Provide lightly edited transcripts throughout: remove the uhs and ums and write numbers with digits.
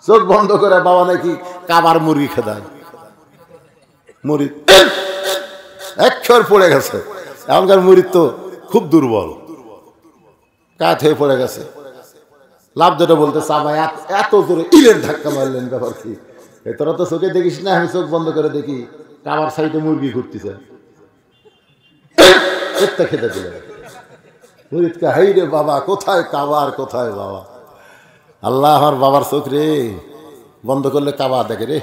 চোখ বন্ধ করে বাবা নাকি কাবার মুরগি খেদায়। মুরিদ একবার পড়ে গেছে। এখনকার মুরিদ তো খুব দুর্বল, কাঠ হয়ে পড়ে গেছে। লাভ যেটা বলতে চাবা এত জোরে ইলের ধাক্কা মারলেন, ব্যাপার কি? তোরা তো চোখে দেখিস না, আমি চোখ বন্ধ করে দেখি কাবার সাইডে মুরগি ঘুরতেছে, খেতে দিলেন। মুরিদকে হাই রে বাবা, কোথায় কাবার কোথায় বাবা? আল্লাহ, আমার বাবার চোখ রে, বন্ধ করলে কাবা দেখে রে।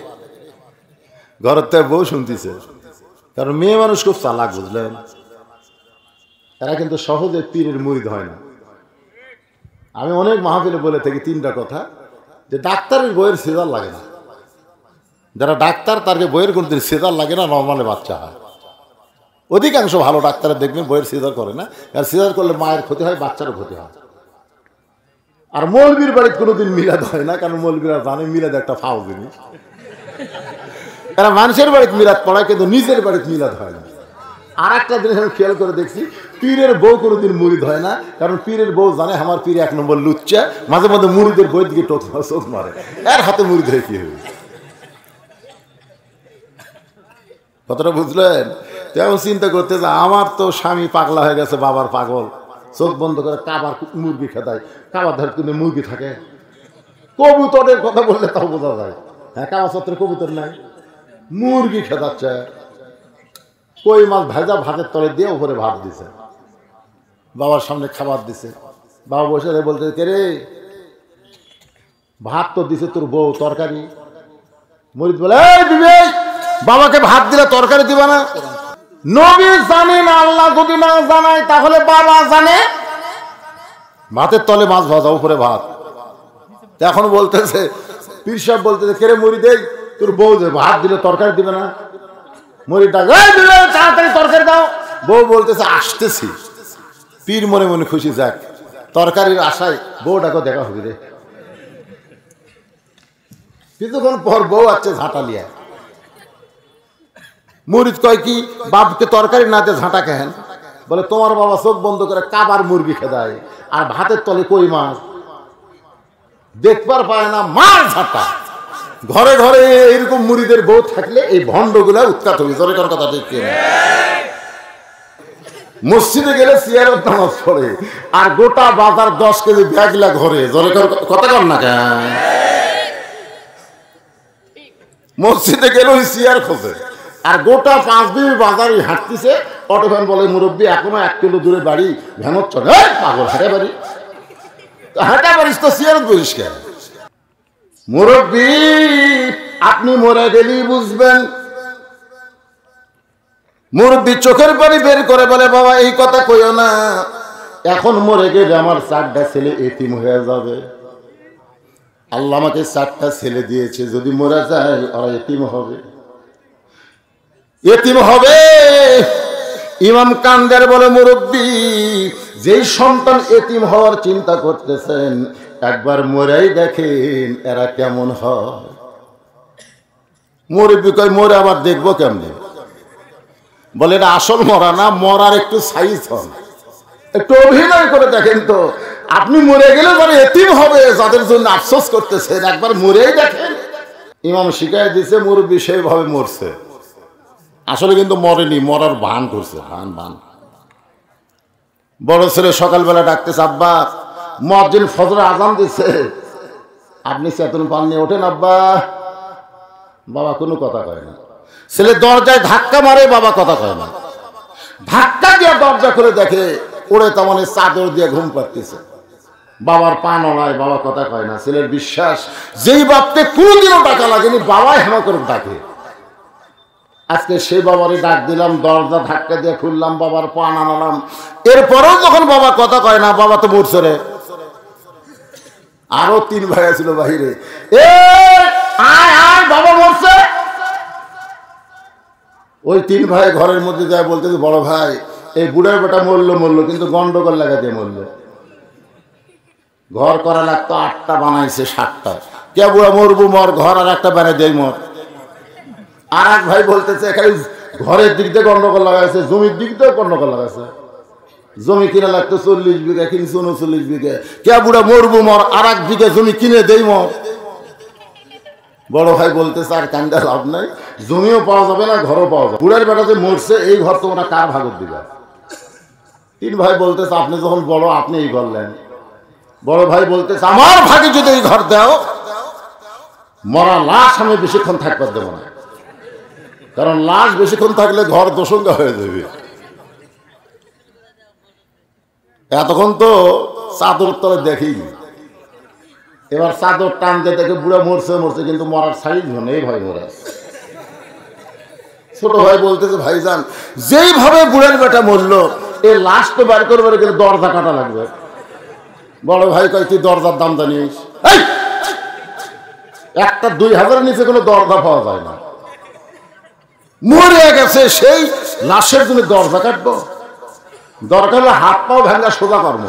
ঘরের থেকে বউ শুনতেছে, কারণ মেয়ে মানুষ খুব চালাক, বুঝলেন? এরা কিন্তু সহজে পীরের মুরিদ হয় না। আমি অনেক মাহফিলে বলে থাকি তিনটা কথা, যে ডাক্তারের বইয়ের সিজার লাগে না। যারা ডাক্তার তারকে বইয়ের কোনদিন সিজার লাগে না, নর্মালে বাচ্চা হয়। অধিকাংশ ভালো ডাক্তারের দেখবেন বইয়ের সিজার করে না, কারণ সিজার করলে মায়ের ক্ষতি হয়, বাচ্চারও ক্ষতি হয়। আর মৌলবীর বাড়িতে কোনোদিন মিলাদ হয় না, কারণ মৌলবীরা জানে মিলাদ একটা ফাও জিনিস। এরা মানুষের বাড়িতে মিলাদ পড়ায়, কিন্তু নিজের বাড়িতে মিলাদ হয় না। আর একটা জিনিস আমি খেয়াল করে দেখছি, পীরের বউ কোনোদিন মুরিদ হয় না, কারণ পীরের বউ জানে আমার পীর এক নম্বর লুচ্চা, মাঝে মাঝে মুরিদের বইয়ের দিকে চোখ মারে, এর হাতে মুরিদ হয়ে কি হবে? কথাটা বুঝলেন? তেমন চিন্তা করতে যে আমার তো স্বামী পাগলা হয়ে গেছে, বাবার পাগল, চোখ বন্ধ করে কাবার মুরগি খেতায়। কাবার ধারে কিন্তু মুরগি থাকে। কবুতরের কথা বললে তাও বোঝা যায়। হ্যাঁ, কাবা চত্বরে কবুতর নাই, মুরগি খেতাচ্ছে। কই মাছ ভেজা ভাতের তলে দিয়ে উপরে ভাত দিছে, বাবার সামনে খাবার দিছে। বাবা বসে বলতে, কে রে, ভাত তো দিছে তোর বউ, তরকারি? মুরিদ বলে, এই বিবেক, বাবাকে ভাত দিলে তরকারি দিবা না? নবী জানে না, আল্লাহ যদি না জানায় তাহলে বাবা জানে। ভাতের তলে মাছ ভাজা, উপরে ভাত। এখন বলতেছে, পীর সাহেব বলতেছে, কে রে মুরিদ, এই তোর বউ যে ভাত দিলে তরকারি দিবে না? মুরিদ ডাক, এই বিবেক, তাড়াতাড়ি তরকারি দাও। বউ বলতেছে, আসতেছি। পীর মনে মনে খুশি, যাক তরকারির আশায় বউটাকে দেখা হবে রে। কিছুক্ষণ পর বউ আছে ঝাঁটালিয়া। মুরিদ কয়, কি বাপকে তরকারি না দিয়ে ঝাঁটা কেন? বলে, তোমার বাবা চোখ বন্ধ করে কাবার মুরগি খেদায়, আর ভাতের তলে কই মাছ দেখবার পায় না, মার ঝাঁটা। ঘরে ঘরে এরকম মুরিদের বউ থাকলে এই ভণ্ডগুলা উৎখাত হবে। জোরেকার কথা ঠিক কিনা? মসজিদে গেলে সিয়ারত নামাজ পড়ে, আর গোটা বাজার 10 কেজি ব্যাগলা ঘরে। জোরেকার কথা কর না কেন? মসজিদে গেলে ওই সিয়ার খোঁজে, আর গোটা 5 দিন বাজারে হাঁটতেছে। অটো ভ্যান বলে, মুরব্বী এখনো 1 কিলো দূরে বাড়ি, ভ্যানত চলে। পাগল, হাঁটা বাড়ি, হাঁটা বাড়িস তো সিয়ারত বলিস কেন? মুরব্বী, আপনি মরে গেলেই বুঝবেন। মুরব্বী চোখের পানি বের করে বলে, বাবা এই কথা কইও না, এখন মরে গেলে আমার 4টা ছেলে এতিম হয়ে যাবে। আল্লাহ আমাকে 4টা ছেলে দিয়েছে, যদি মরে যায় ওরা এতিম হবে, এতিম হবে। ইমাম কান্দের বলে, মুরব্বী যেই সন্তান এতিম হওয়ার চিন্তা করতেছেন, একবার মরেই দেখেন এরা কেমন হয়। মুরব্বী কয়, মরে আবার দেখবো কেমনে? বলে, এটা আসল মরা না, মরার একটু সাইজ হন, একটু অভিনয় করে দেখেন তো। আপনি মরে গেলে যারা এতিম হবে, যাদের জন্য আফসোস করতেছেন, একবার মরেই দেখেন। ইমাম শিখাই দিছে, মুরব্বী সেইভাবে মরছে। আসলে কিন্তু মরেনি, মরার ভান করছে, ভান। বড় ছেলে সকালবেলা ডাকতেছে, আব্বা মুয়াজ্জিন ফজরের আযান দিচ্ছে, আপনি চেতন পাননি, ওঠেন আব্বা। বাবা কোনো কথা কয় না। ছেলে দরজায় ধাক্কা মারে, বাবা কথা কয় না। ধাক্কা দিয়ে দরজা খুলে দেখে ওরে তেমন চাদর দিয়ে ঘুম পাড়তেছে, বাবার পা নড়ায়, বাবা কথা কয় না। ছেলের বিশ্বাস, যেই বাপকে কোনোদিনও ডাকা লাগেনি, বাবাই হেমা করে ডাকে। আজকে সেই বাবারই ডাক দিলাম, দরজা ধাক্কা দিয়ে খুললাম, বাবার পা নাড়ালাম। এরপরেও যখন বাবা কথা কয় না, বাবা তো মরছে রে। আরো 3 ভাই ছিল বাহিরে, বাবা মরছে। ওই 3 ভাই ঘরের মধ্যে যায়, বলতেছে, বড় ভাই এই বুড়ার বেটা মরলো, কিন্তু গন্ডগোল লাগা দিয়ে মরলো। ঘর করা লাগতো 8টা, বানাইছে 7টা। কে বুড়া মরবো, মর, ঘর আর একটা বানাই দেয়, মর। আর এক ভাই বলতেছে, এখানে ঘরের দিক দিয়ে গন্ডগোল লাগাইছে, জমির দিক দিয়ে গন্ডগোল লাগাইছে। জমি কিনা লাগতো 40 বিঘা, কিনছে 39 বিঘা। কে বুড়া মরবো, মর, আর 1 বিঘা জমি কিনে দেই, মর। বড় ভাই বলতেছে আর কান্দা লাভ নাই, জমিও পাওয়া যাবে না, ঘরও পাওয়া যাবে, বুড়ার বেটা যে মরছে এই ঘর তোমরা কার ভাগত দিবা? তিন ভাই বলতেছে আপনি যখন বড় আপনি এই ঘর নেন। বড় ভাই বলতেছে আমার ভাগে যদি এই ঘর দাও, মরা লাশ আমি বেশিক্ষণ থাকবার দেবো না, কারণ লাশ বেশিক্ষণ থাকলে ঘর দোষঙ্গা হয়ে যাবে। এতক্ষণ তো চাদর তলে দেখিনি, এবার চাদর টানতে দেখে বুড়া মরছে মরছে, কিন্তু মরার সাইজ নেই, ভয় মরা। ছোট ভাই বলতেছে ভাইজান যেইভাবে বুড়ার বেটা মরলো এই লাশ তো বার করবার গেলে দরজা কাটা লাগবে। বড় ভাই কয় তুই দরজার দাম জানিস? একটা 2000-এর নিচে কোনো দরজা পাওয়া যায় না, মরে গেছে সেই লাশের জন্য দরজা কাটবো? দরকার হলে হাত পাও ভাঙা সোজা কর্ম,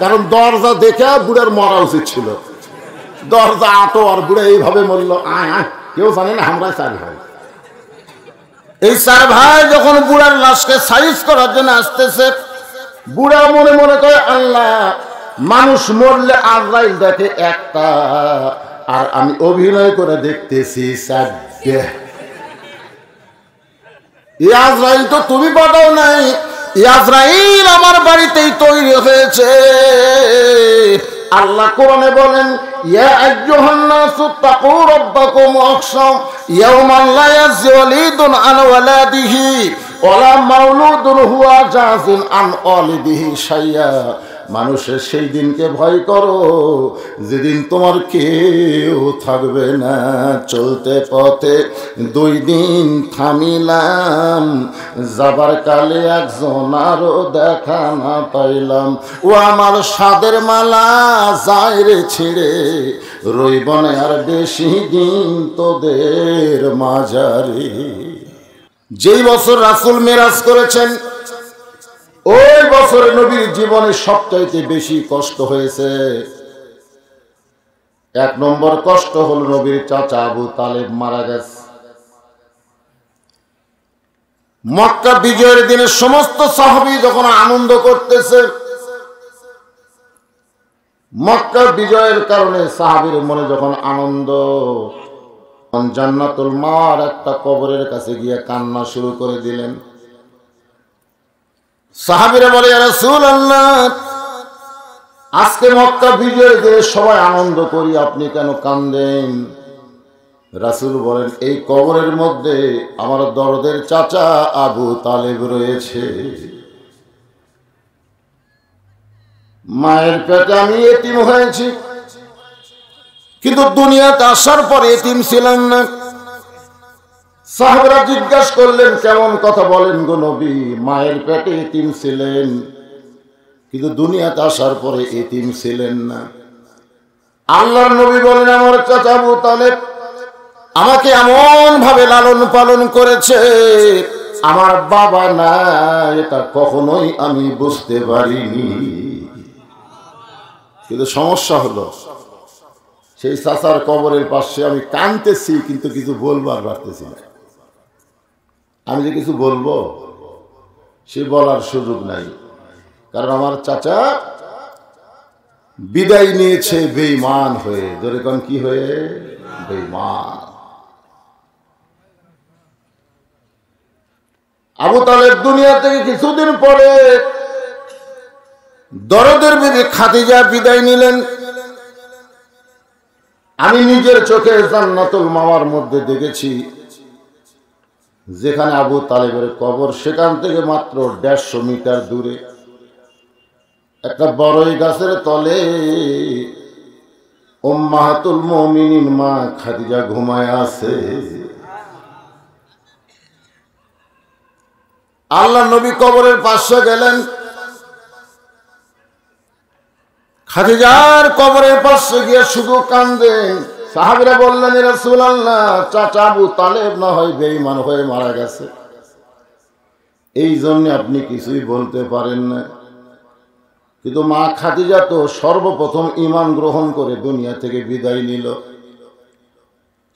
কারণ দরজা দেখে বুড়ার মরা উচিত ছিল। দরজা আটো আর বুড়া এইভাবে মরল, আয় আয়, কেউ জানে না আমরা 4 ভাই। এই 4 ভাই যখন বুড়ার লাশকে সাইজ করার জন্য আসতেছে, বুড়া মনে মনে করে আল্লাহ মানুষ মরলে আজরাইল দেখে একটা, আর আমি অভিনয় করে দেখতেছি 4টে। আজরাইল তো তুমি পাঠাও নাই, আজরাইল আমার বাড়িতেই তৈরি হয়েছে। আল্লাহ কোরআনে বলেন ইয়া আইয়ুহান নাসু তাকু রাব্বাকুম ওয়াখশাউ ইয়াওমান লা ইয়াজজি ওয়ালিদুন আন ওয়ালাদিহি ওয়ালা মাউলুদুন হুয়া জাযিন আন ওয়ালিদিহি শাইয়া। মানুষের সেই দিনকে ভয় করো যেদিন তোমার কেউ থাকবে না। চলতে পথে 2 দিন থামিলাম, যাবার কালে একজন আরো দেখা না পাইলাম। ও আমার সাদের মালা যায় রে ছিঁড়ে, রইব না আর বেশি দিন তোদের মাঝারে। যেই বছর রাসূল মেরাজ করেছেন ওই বছরে নবীর জীবনে সবচাইতে বেশি কষ্ট হয়েছে। 1 নম্বর কষ্ট হল নবীর চাচা আবু তালেব মারা গেছে। মক্কা বিজয়ের দিনে সমস্ত সাহাবী যখন আনন্দ করতেছে, মক্কা বিজয়ের কারণে সাহাবীর মনে যখন আনন্দ, জান্নাতুল মাওয়ার একটা কবরের কাছে গিয়ে কান্না শুরু করে দিলেন। সাহাবীরা বলে ইয়া রাসূলুল্লাহ আজকে মক্কা বিজয়ের দিনে সবাই আনন্দ করি, আপনি কেন কাঁদেন? রাসূল বলেন এই কবরের মধ্যে আমার দরদের চাচা আবু তালেব রয়েছে। মায়ের পেটে আমি এতিম হয়েছি, কিন্তু দুনিয়াতে আসার পর এতিম ছিলাম না। সাহাবারা জিজ্ঞাসা করলেন কেমন কথা বলেন গো নবী, মায়ের পেটে এতিম ছিলেন কিন্তু দুনিয়াতে আসার পরে এতিম ছিলেন না। আল্লাহর নবী বলেন আমার চাচা আবু তালেব আমাকে এমন ভাবে লালন পালন করেছে, আমার বাবা না এটা কখনোই আমি বুঝতে পারিনি। কিন্তু সমস্যা হলো সেই চাচার কবরের পাশে আমি কাঁদতেছি, কিন্তু কিছু বলবার পারতেছি না। আমি যে কিছু বলবো সে বলার সুযোগ নাই, কারণ আমার চাচা বিদায় নিয়েছে বেঈমান হয়ে। ধরে কোন কি হয়ে? বেঈমান। আবু তালেব দুনিয়া থেকে কিছুদিন পরে দরদের বিবি খাদিজা বিদায় নিলেন। আমি নিজের চোখে জান্নাতুল মাওয়ার মধ্যে দেখেছি যেখানে আবু তালেবের কবর, সেখান থেকে মাত্র 150 মিটার দূরে একটা বড়ই গাছের তলে উম্মাহাতুল মুমিনিন মা খাদিজা ঘুমায় আছে। আল্লাহ নবী কবরের পাশে গেলেন, খাদিজার কবরের পাশে গিয়ে শুধু কাঁদেন। সাহাবীরা বললেন ইয়া রাসূলুল্লাহ চাচা আবু তালেব না হয় বেঈমান হয়ে মারা গেছে, এই জন্য আপনি কিছুই বলতে পারেন না। কিন্তু মা খাদিজা তো সর্বপ্রথম ঈমান গ্রহণ করে দুনিয়া থেকে বিদায় নিল।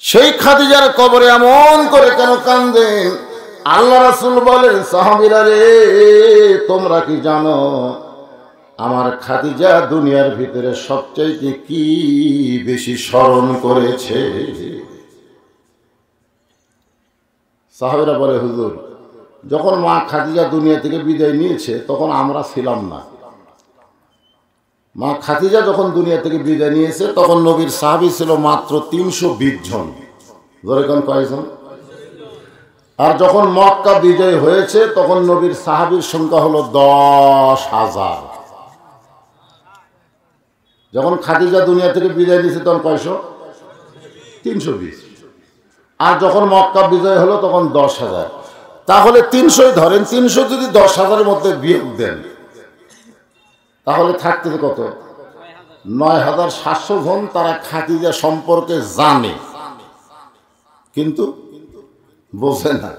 সেই খাদিজার কবরে এমন করে কেন কাঁদেন? আল্লাহ রাসূল বলেন সাহাবীরা রে তোমরা কি জানো আমার খাদিজা দুনিয়ার ভিতরে সবচাইতে কি বেশি স্মরণ করেছে? সাহাবীরা বলে, হুজুর যখন মা খাদিজা দুনিয়া থেকে বিদায় নিয়েছে তখন আমরা ছিলাম না। মা খাদিজা যখন দুনিয়া থেকে বিদায় নিয়েছে তখন নবীর সাহাবী ছিল মাত্র 320 জন। ধরে কোন কয়জন? আর যখন মক্কা বিজয় হয়েছে তখন নবীর সাহাবীর সংখ্যা হলো 10,000। যখন খাদিজা দুনিয়া থেকে বিদায় দিয়েছে তখন কয়শো? 320। আর যখন মক্কা বিজয় হলো তখন 10,000। তাহলে 300 ধরেন, 300 যদি 10,000-এর মধ্যে বিয়োগ দেন তাহলে থাকতে কত? 9,700 জন তারা খাদিজা সম্পর্কে জানে কিন্তু বোঝে না।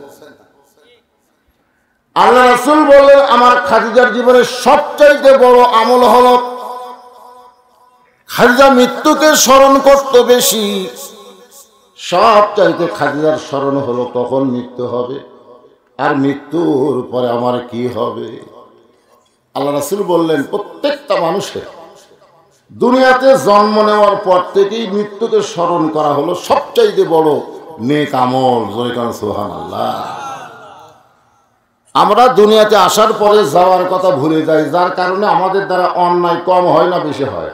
আল্লাহ রাসূল বললেন, আমার খাদিজার জীবনের সবচাইতে বড় আমল হলো খাদিজা মৃত্যুকে স্মরণ করতে বেশি। সবচাইতে খাদিজার স্মরণ হলো কখন মৃত্যু হবে আর মৃত্যুর পরে আমার কি হবে। আল্লাহ রাসূল বললেন, প্রত্যেকটা মানুষের দুনিয়াতে জন্ম নেওয়ার পর থেকেই মৃত্যুকে স্মরণ করা হলো সবচাইতে বড় নেক আমল। সুবহানাল্লাহ। আমরা দুনিয়াতে আসার পরে যাওয়ার কথা ভুলে যাই, যার কারণে আমাদের দ্বারা অন্যায় কম হয় না বেশি হয়।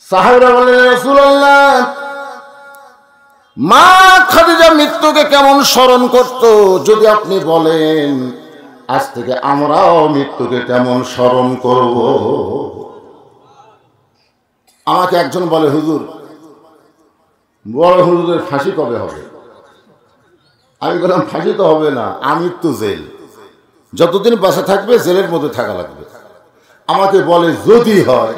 সাহাবীরা বলেন, রাসূলুল্লাহ মা খাদিজা মৃত্যুকে কেমন স্মরণ করত, যদি আপনি বলেন আজ থেকে আমরাও মৃত্যুকে কেমন স্মরণ করব। আমাকে একজন বলে, হুজুর বড় হুজুরের ফাঁসি কবে হবে? আমি বললাম, ফাঁসি তো হবে না, আমৃত্যু জেল। যতদিন বাসা থাকবে জেলের মধ্যে থাকা লাগবে। আমাকে বলে যদি হয়।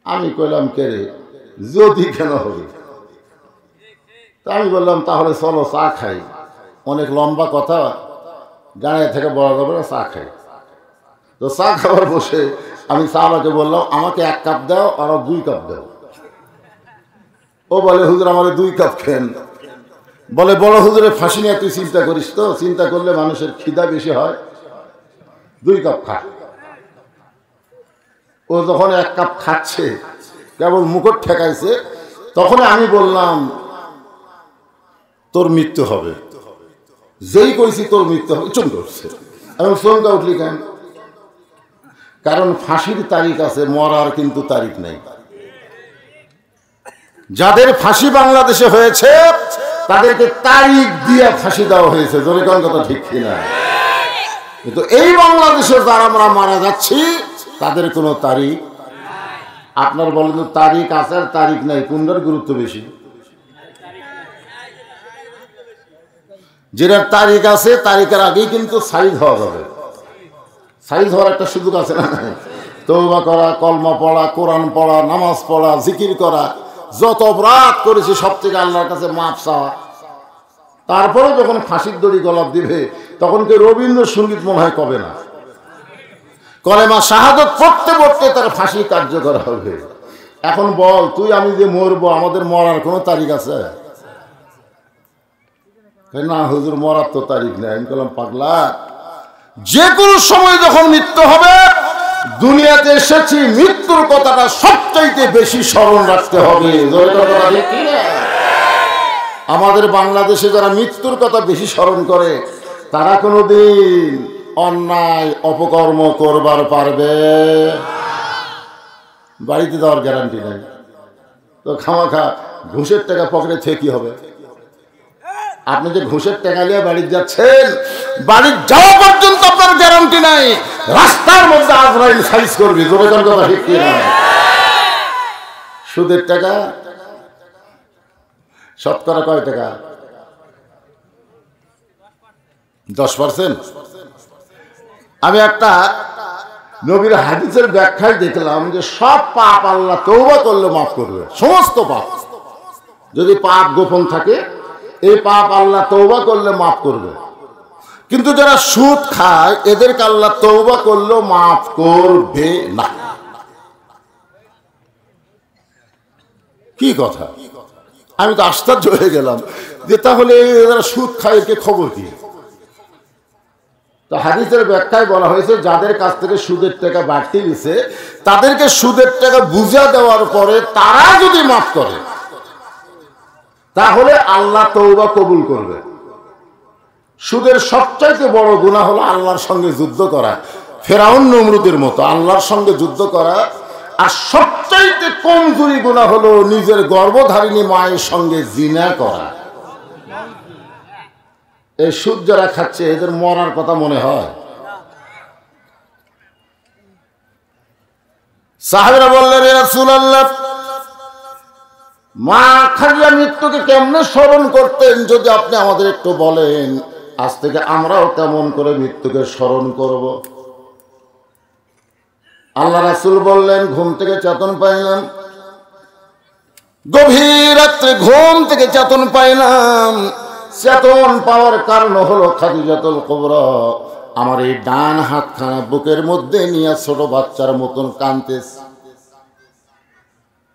আমি কইলাম, কে রে যদি কেন হবে? তা আমি বললাম, তাহলে চলো চা খাই। অনেক লম্বা কথা, গায়ে থেকে বলা যাবে না, চা খাই। তো চা খাবার বসে আমি সাহাবাকে বললাম, আমাকে 1 কাপ দাও আর 2 কাপ দাও। ও বলে, হুজুর আমারে 2 কাপ খেন। বলে, বড় হুজুরের ফাঁসি নিয়ে তুই চিন্তা করিস তো? চিন্তা করলে মানুষের খিদা বেশি হয়, 2 কাপ খা। ও যখন 1 কাপ খাচ্ছে, কেবল মুখট ঠেকাইছে, তখন আমি বললাম, তোর মৃত্যু হবে। যেই কইছি তোর মৃত্যু হবে, চমকে উঠছে। এবং চমকে উঠলি কেন? কারণ ফাঁসির তারিখ আছে, মরার কিন্তু তারিখ নেই। যাদের ফাঁসি বাংলাদেশে হয়েছে তাদেরকে তারিখ দিয়ে ফাঁসি দেওয়া হয়েছে। জোরে কোন কথা ঠিক কিনা? কিন্তু এই বাংলাদেশে যারা আমরা মারা যাচ্ছি তাদের কোনো তারিখ। আপনার বলেন তো, তারিখ আছে আর তারিখ নাই, কোনটার গুরুত্ব বেশি? যেটার তারিখ আছে তারিখের আগেই কিন্তু সাইজ হওয়া যাবে। সাইজ হওয়ার একটা সুযোগ আছে না? তওবা করা, কলমা পড়া, কোরআন পড়া, নামাজ পড়া, জিকির করা, যত অপরাধ করেছি সব থেকে আল্লাহর কাছে মাপ চাওয়া। তারপরে যখন ফাঁসির দড়ি গলাপ দিবে তখন কি রবীন্দ্রসঙ্গীত মনে হয় কবে না? কলেমা শাহাদত পড়তে পড়তে তার ফাঁসি কার্যকর হবে। এখন বল, তুই আমি যে মরবো, আমাদের মরার কোনো তারিখ আছে? না হুজুর, মরার তো তারিখ নেই। আমি বললাম, পাগলা, যে কোনো সময় যখন মৃত্যু হবে, দুনিয়াতে এসেছি মৃত্যুর কথাটা সবচাইতে বেশি স্মরণ রাখতে হবে। আমাদের বাংলাদেশে যারা মৃত্যুর কথা বেশি স্মরণ করে তারা কোনোদিন অন্যায় অপকর্ম করবার পারবে? বাড়িতে দেওয়ার গ্যারান্টি নেই। তো খামাখা ঘুষের টাকা পকেটে থেকে কি হবে? আপনি যে ঘুষের টাকা নিয়ে বাড়ি যাচ্ছেন, বাড়ি যাওয়া পর্যন্ত আপনার গ্যারান্টি নাই রাস্তার মধ্যে আজরাইল সাইজ করবে। জোরে কোন কথা ঠিক কি না? সুদের টাকা শতকরা কয় টাকা? 10%। আমি একটা নবীর হাদিসের ব্যাখ্যায় দেখলাম যে সব পাপ আল্লাহ তওবা করলে মাফ করবে, সমস্ত পাপ। যদি পাপ গোপন থাকে এই পাপ আল্লাহ তওবা করলে মাফ করবে, কিন্তু যারা সুদ খায় এদেরকে আল্লাহ তওবা করলেও মাফ করবে না। কি কথা! আমি তো আশ্চর্য হয়ে গেলাম যে তাহলে যারা সুদ খায় একে খবর কি? তো হাদিসের ব্যাখ্যায় বলা হয়েছে, যাদের কাছ থেকে সুদের টাকা বাড়তি দিছে তাদেরকে সুদের টাকা বুঝা দেওয়ার পরে তারা যদি মাফ করে তাহলে আল্লাহ তওবা কবুল করবে। সুদের সবচাইতে বড় গুনাহ হলো আল্লাহর সঙ্গে যুদ্ধ করা, ফেরাউন নমরুদের মতো আল্লাহর সঙ্গে যুদ্ধ করা। আর সবচাইতে কমজোরি গুনাহ হলো নিজের গর্ভধারিণী মায়ের সঙ্গে জিনা করা। এই সুদ যারা খাচ্ছে এদের মরার কথা মনে হয়? সাহাবীরা বললেন, ইয়া রাসূলুল্লাহ, মা খাদিজা মৃত্যুকে কেমনে স্মরণ করতেন যদি আপনি আমাদের একটু বলেন, আজ থেকে আমরাও তেমন করে মৃত্যুকে স্মরণ করব। আল্লাহ রাসূল বললেন, ঘুম থেকে চেতন পাইলাম, গভীর রাত্রে ঘুম থেকে চেতন পাইলাম। চেতন পাওয়ার কারণ হলো খাদিজাতুল কুবরা আমার এই ডান হাতখানা বুকের মধ্যে নিয়ে ছোট বাচ্চার মতন কাঁদতেছে।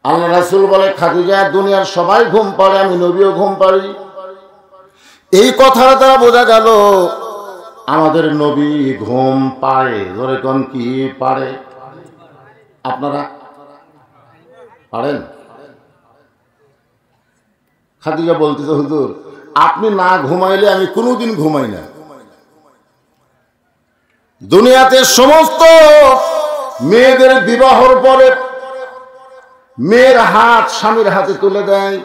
আল্লাহ রাসূল বলে, খাদিজা, দুনিয়ার সবাই ঘুম পাড়ে, আমি নবীও ঘুম পাড়ি। এই কথাটা দ্বারা বোঝা গেল আমাদের নবী ঘুম পাড়ে। ধরে কোন কি পারে? আপনারা পারেন? খাদিজা বলতেছে, হুজুর, আপনি না ঘুমাইলে আমি কোনোদিন ঘুমাই না। দুনিয়াতে সমস্ত মেয়েদের বিবাহর পরে মেয়ের হাত স্বামীর হাতে তুলে দেয়,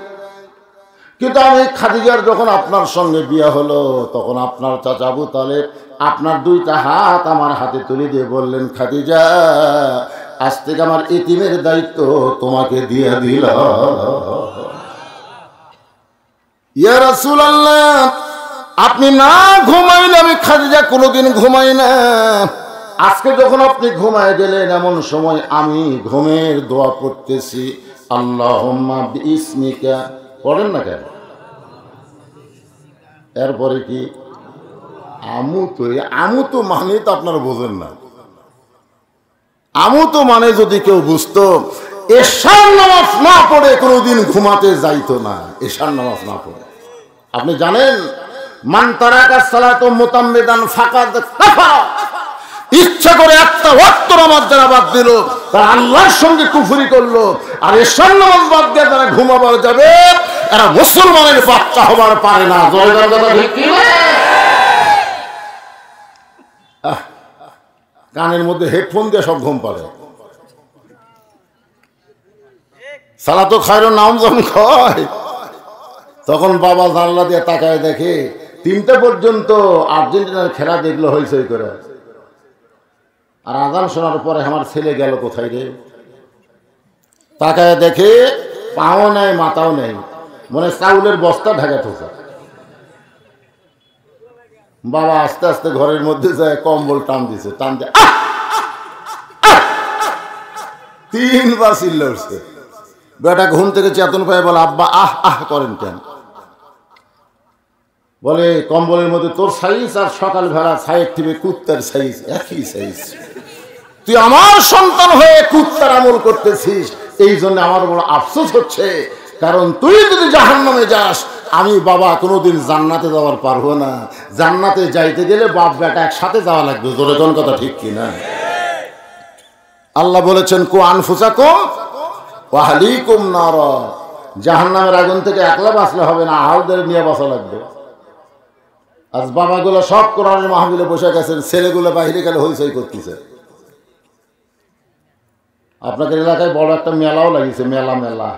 কিন্তু আমি খাদিজার যখন আপনার সঙ্গে বিয়ে হলো তখন আপনার চাচা আবু তালেব আপনার দুইটা হাত আমার হাতে তুলে দিয়ে বললেন, খাদিজা, আজ থেকে আমার এতিমের দায়িত্ব তোমাকে দিয়ে দিল। ইয়া রাসূলুল্লাহ, আপনি না ঘুমাইলে আমি খাদিজা কোনোদিন ঘুমাই না। আজকে যখন আপনি ঘুমায় গেলেন এমন সময় আমি ঘুমের দোয়া পড়তেছি, আল্লাহুম্মা বিইসমিকা। পড়েন না কেন? এরপরে কি আমুতো মানে তো আপনারা বোঝেন না। আমুতো মানে যদি কেউ বুঝতো, এশার নামাজ না পড়ে কোনোদিন ঘুমাতে যাইতো না। এশার নামাজ না পড়ে, আপনি জানেন, মান তারাকা সালাতু মুতাম্মিদান ফাকাদ কাফারা, ইচ্ছা করে একটা ওয়াক্ত নামাজ যারা বাদ দিল তারা আল্লাহর সঙ্গে কুফরি করলো। আর এশার নামাজ বাদ দিয়ে যারা ঘুমাবার যাবে এরা মুসলমানের বাচ্চা হবার পারে না। জয়গার কথা ঠিক কি? কানের মধ্যে হেডফোন দিয়ে সব ঘুম পারে। সালাতু খায়রুন নাম যখন কয় তখন বাবা জানলা দিয়ে তাকায় দেখে 3টা পর্যন্ত আর্জেন্টিনার খেলা দেখলো হইচই করে। আর আজান শোনার পরে আমার ছেলে গেল কোথায় রে, তাকায় দেখে পাও নেই মাথাও নেই, মনে চাউলের বস্তা ঢাকা ঠোকা। বাবা আস্তে আস্তে ঘরের মধ্যে যায় কম্বল টান দিছে, টান দিয়ে 3বার চিল্লা উঠছে। বেটা ঘুম থেকে চেতন পায়, বলে, আব্বা আহ আহ করেন কেন? বলে, কম্বলের মধ্যে তোর সাইজ আর সকালবেলা সাইড থেকে কুত্তার সাইজ একই সাইজ। তুই আমার সন্তান হয়ে কুত্তার আমল করতেছিস, এই জন্য আমার বড় আফসোস হচ্ছে। কারণ তুই যদি জাহান্নামে যাস, আমি বাবা কোনোদিন জান্নাতে যাওয়ার পারবো না। জান্নাতে যাইতে গেলে বাপ বেটা একসাথে যাওয়া লাগবে। জোরে কোন কথা ঠিক কিনা? আল্লাহ বলেছেন, কু আনফুসাকুম ওয়া আহলিকুম নার, জাহান্নামের আগুন থেকে একলা বাঁচলে হবে না, আহলদের নিয়ে বাঁচা লাগবে। আজ বাবাগুলো সব কোরআনের মাহফিলে বসে গেছেন, ছেলেগুলো বাইরে গেলে হইচই করতেছে। আপনাদের এলাকায় বড় একটা মেলাও লাগিয়েছে, মেলা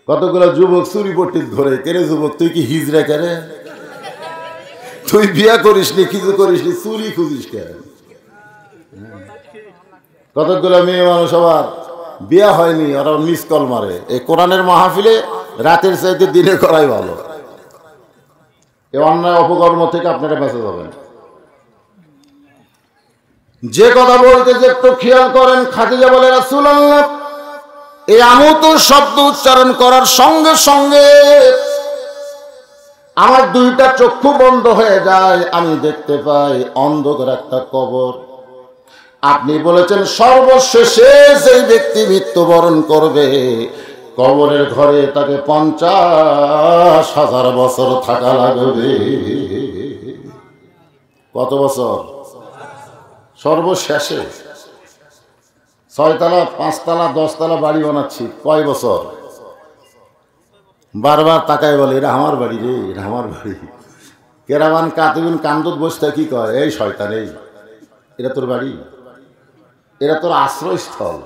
কতগুলো যুবক চুরি পট্টি ধরে। কেরে যুবক, তুই কি হিজড়া কেরে? তুই বিয়া করিসনি, কিছু করিসনি, চুরি খুঁজিস কেন? কতগুলো মেয়ে মানুষ আবার বিয়া হয়নি, ওরা মিস কল মারে। এই কোরআনের মাহফিলে রাতের চাইতে দিনে করাই ভালো। এই অন্যায় অপকর্ম থেকে আপনারা বেঁচে যাবেন। যে কথা বলতে যে একটু খেয়াল করেন। খাদিজা বলে, রাসূলুল্লাহ, এই আমুতো শব্দ উচ্চারণ করার সঙ্গে সঙ্গে আমার 2টা চক্ষু বন্ধ হয়ে যায়, আমি দেখতে পাই অন্ধকার একটা কবর। আপনি বলেছেন সর্বশেষে যেই ব্যক্তি মৃত্যুবরণ করবে কবরের ঘরে তাকে 50,000 বছর থাকা লাগবে। কত বছর? সর্বশেষে 6 তলা 5 তলা 10 তলা বাড়ি বানাচ্ছি, কয় বছর? বারবার তাকায় বলে এটা আমার বাড়ি রে, এটা আমার বাড়ি। কেরামান কাতিবিন কান্দত বসতে কি কয়, এই শয়তান, এই এটা তোর বাড়ি, এটা তোর আশ্রয়স্থল।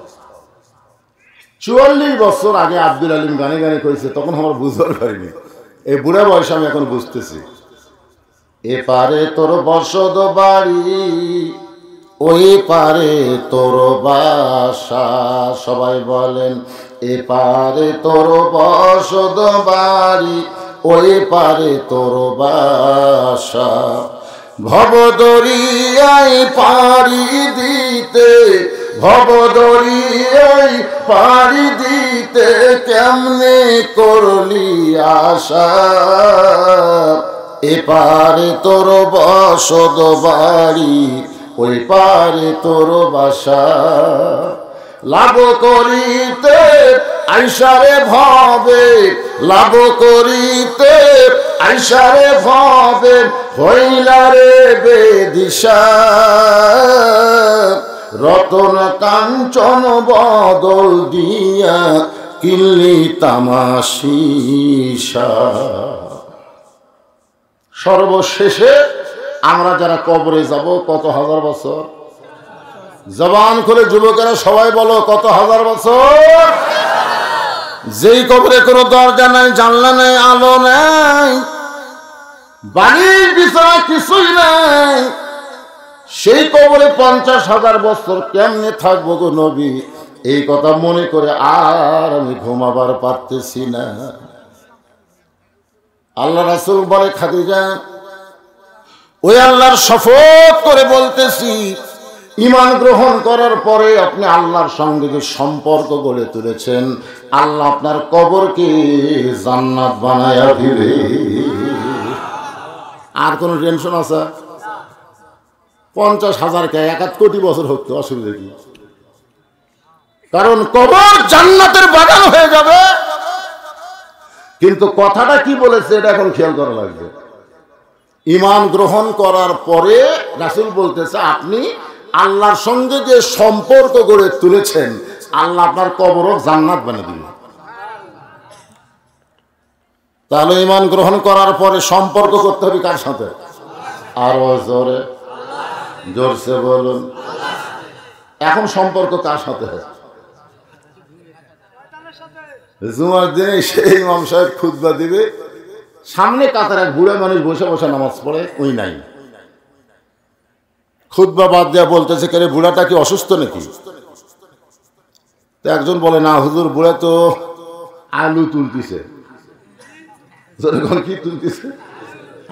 44 বছর আগে আব্দুল আলিম গানে গানে করেছে, তখন আমার বুঝবার পারিনি। এই বুড়া বয়সে আমি এখন বুঝতেছি। এপারে তোর বসত বাড়ি, ওই পারে তোর বাসা। সবাই বলেন, এপারে তোর বসত বাড়ি, ওই পারে তোর বাসা। ভবদরিয়ায় পাড়ি দিতে, ভবদরিয়ায় পাড়ি দিতে কেমনে করলি আশা। এপারে তোর বসত বাড়ি, ওই পারে তোর বাসা। লাভ করিতে আইসারে ভাবে, লাভ করিতে আইসারে ভাবে, হইলারে বেদিশা। রতন কাঞ্চন বদল দিয়া কিনলি তামাশিসা। সর্বশেষে আমরা যারা কবরে যাব, কত হাজার বছর? জবান খুলে যুবকেরা সবাই বলো, কত হাজার বছর? যেই কবরে কোনো দরজা নাই, জানলা নাই, আলো নাই, বাড়ির বিছানা কিছুই নাই, সেই কবরে 50,000 বছর কেমনে থাকবো গো নবী? এই কথা মনে করে আর আমি ঘুমাবার পারতেছি না। আল্লাহ রাসূল বলে, খাদিজা, ওই আল্লাহর শপথ করে বলতেছি, ঈমান গ্রহণ করার পরে আপনি আল্লাহর সঙ্গে যে সম্পর্ক গড়ে তুলেছেন, আল্লাহ আপনার কবরকে জান্নাত বানায়া দিবে। আর কোন টেনশন আছে? 50,000 কে 1 কোটি বছর হোক তো অসুবিধা কি? কারণ কবর জান্নাতের বাগান হয়ে যাবে। কিন্তু কথাটা কি বলেছে এটা এখন খেয়াল করা লাগবে। ঈমান গ্রহণ করার পরে রাসূল বলতেছে, আপনি আল্লাহর সঙ্গে যে সম্পর্ক গড়ে তুলেছেন, আল্লাহ আপনার কবরও জান্নাত বানিয়ে দিবে। তাহলে ঈমান গ্রহণ করার পরে সম্পর্ক করতে হবে কার সাথে? আরো জোরে, জোরসে বলুন। এখন সম্পর্ক কার সাথে? জুমার দিনে সেই ইমাম সাহেব খুতবা দিবে, সামনে কাতার এক বুড়া মানুষ বসে বসে নামাজ পড়ে, ওই নাই। খুতবা বাদ দেয়া বলতেছে, কে রে, বুড়াটা কি অসুস্থ নাকি? তো একজন বলে, না হুজুর, বুড়া তো আলু তুলতেছে। কি তুলতেছে?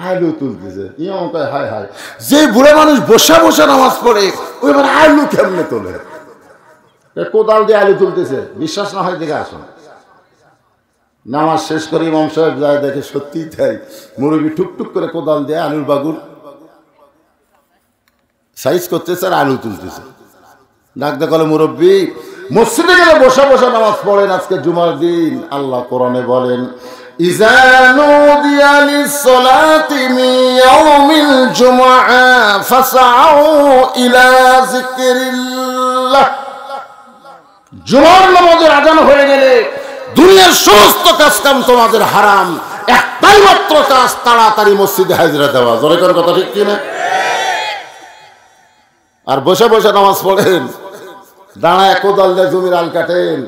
আলু তুলতেছে। ইমাম কয়, হায় হায়, যে বুড়া মানুষ বসে বসে নামাজ পড়ে, ওই এবার আলু কেমনে তোলে? কোদাল দিয়ে আলু তুলতেছে। বিশ্বাস না হয় দেখে আসুন। নামাজ শেষ করে ইমাম সাহেব যায়, দেখে সত্যিই তাই, মুরব্বি টুকটুক করে কোদাল দিয়ে আলুর বাগুর সাইজ করতেছে আর আলু তুলতেছে। ডাক দেখলে, মুরব্বি, মসজিদে গেলে বসে বসে নামাজ পড়েন, আজকে জুমার দিন। আল্লাহ কোরআনে বলেন, ইযা নুদিয়া লিস-সালাতি মিন ইয়াউমিল জুমআ ফাসআউ ইলা যিকরিল্লাহ। জুমার নামাজের আযান হয়ে গেলে দুনিয়ার সমস্ত কাজকাম তোমাদের হারাম, একটাই মাত্র কাজ, তাড়াতাড়ি মসজিদে হাজিরা দেওয়া। জোরে করে কথা ঠিক কিনা? আর বসে বসে নামাজ পড়েন, দাঁড়ায় কোদাল দিয়ে জমির আল কাটেন,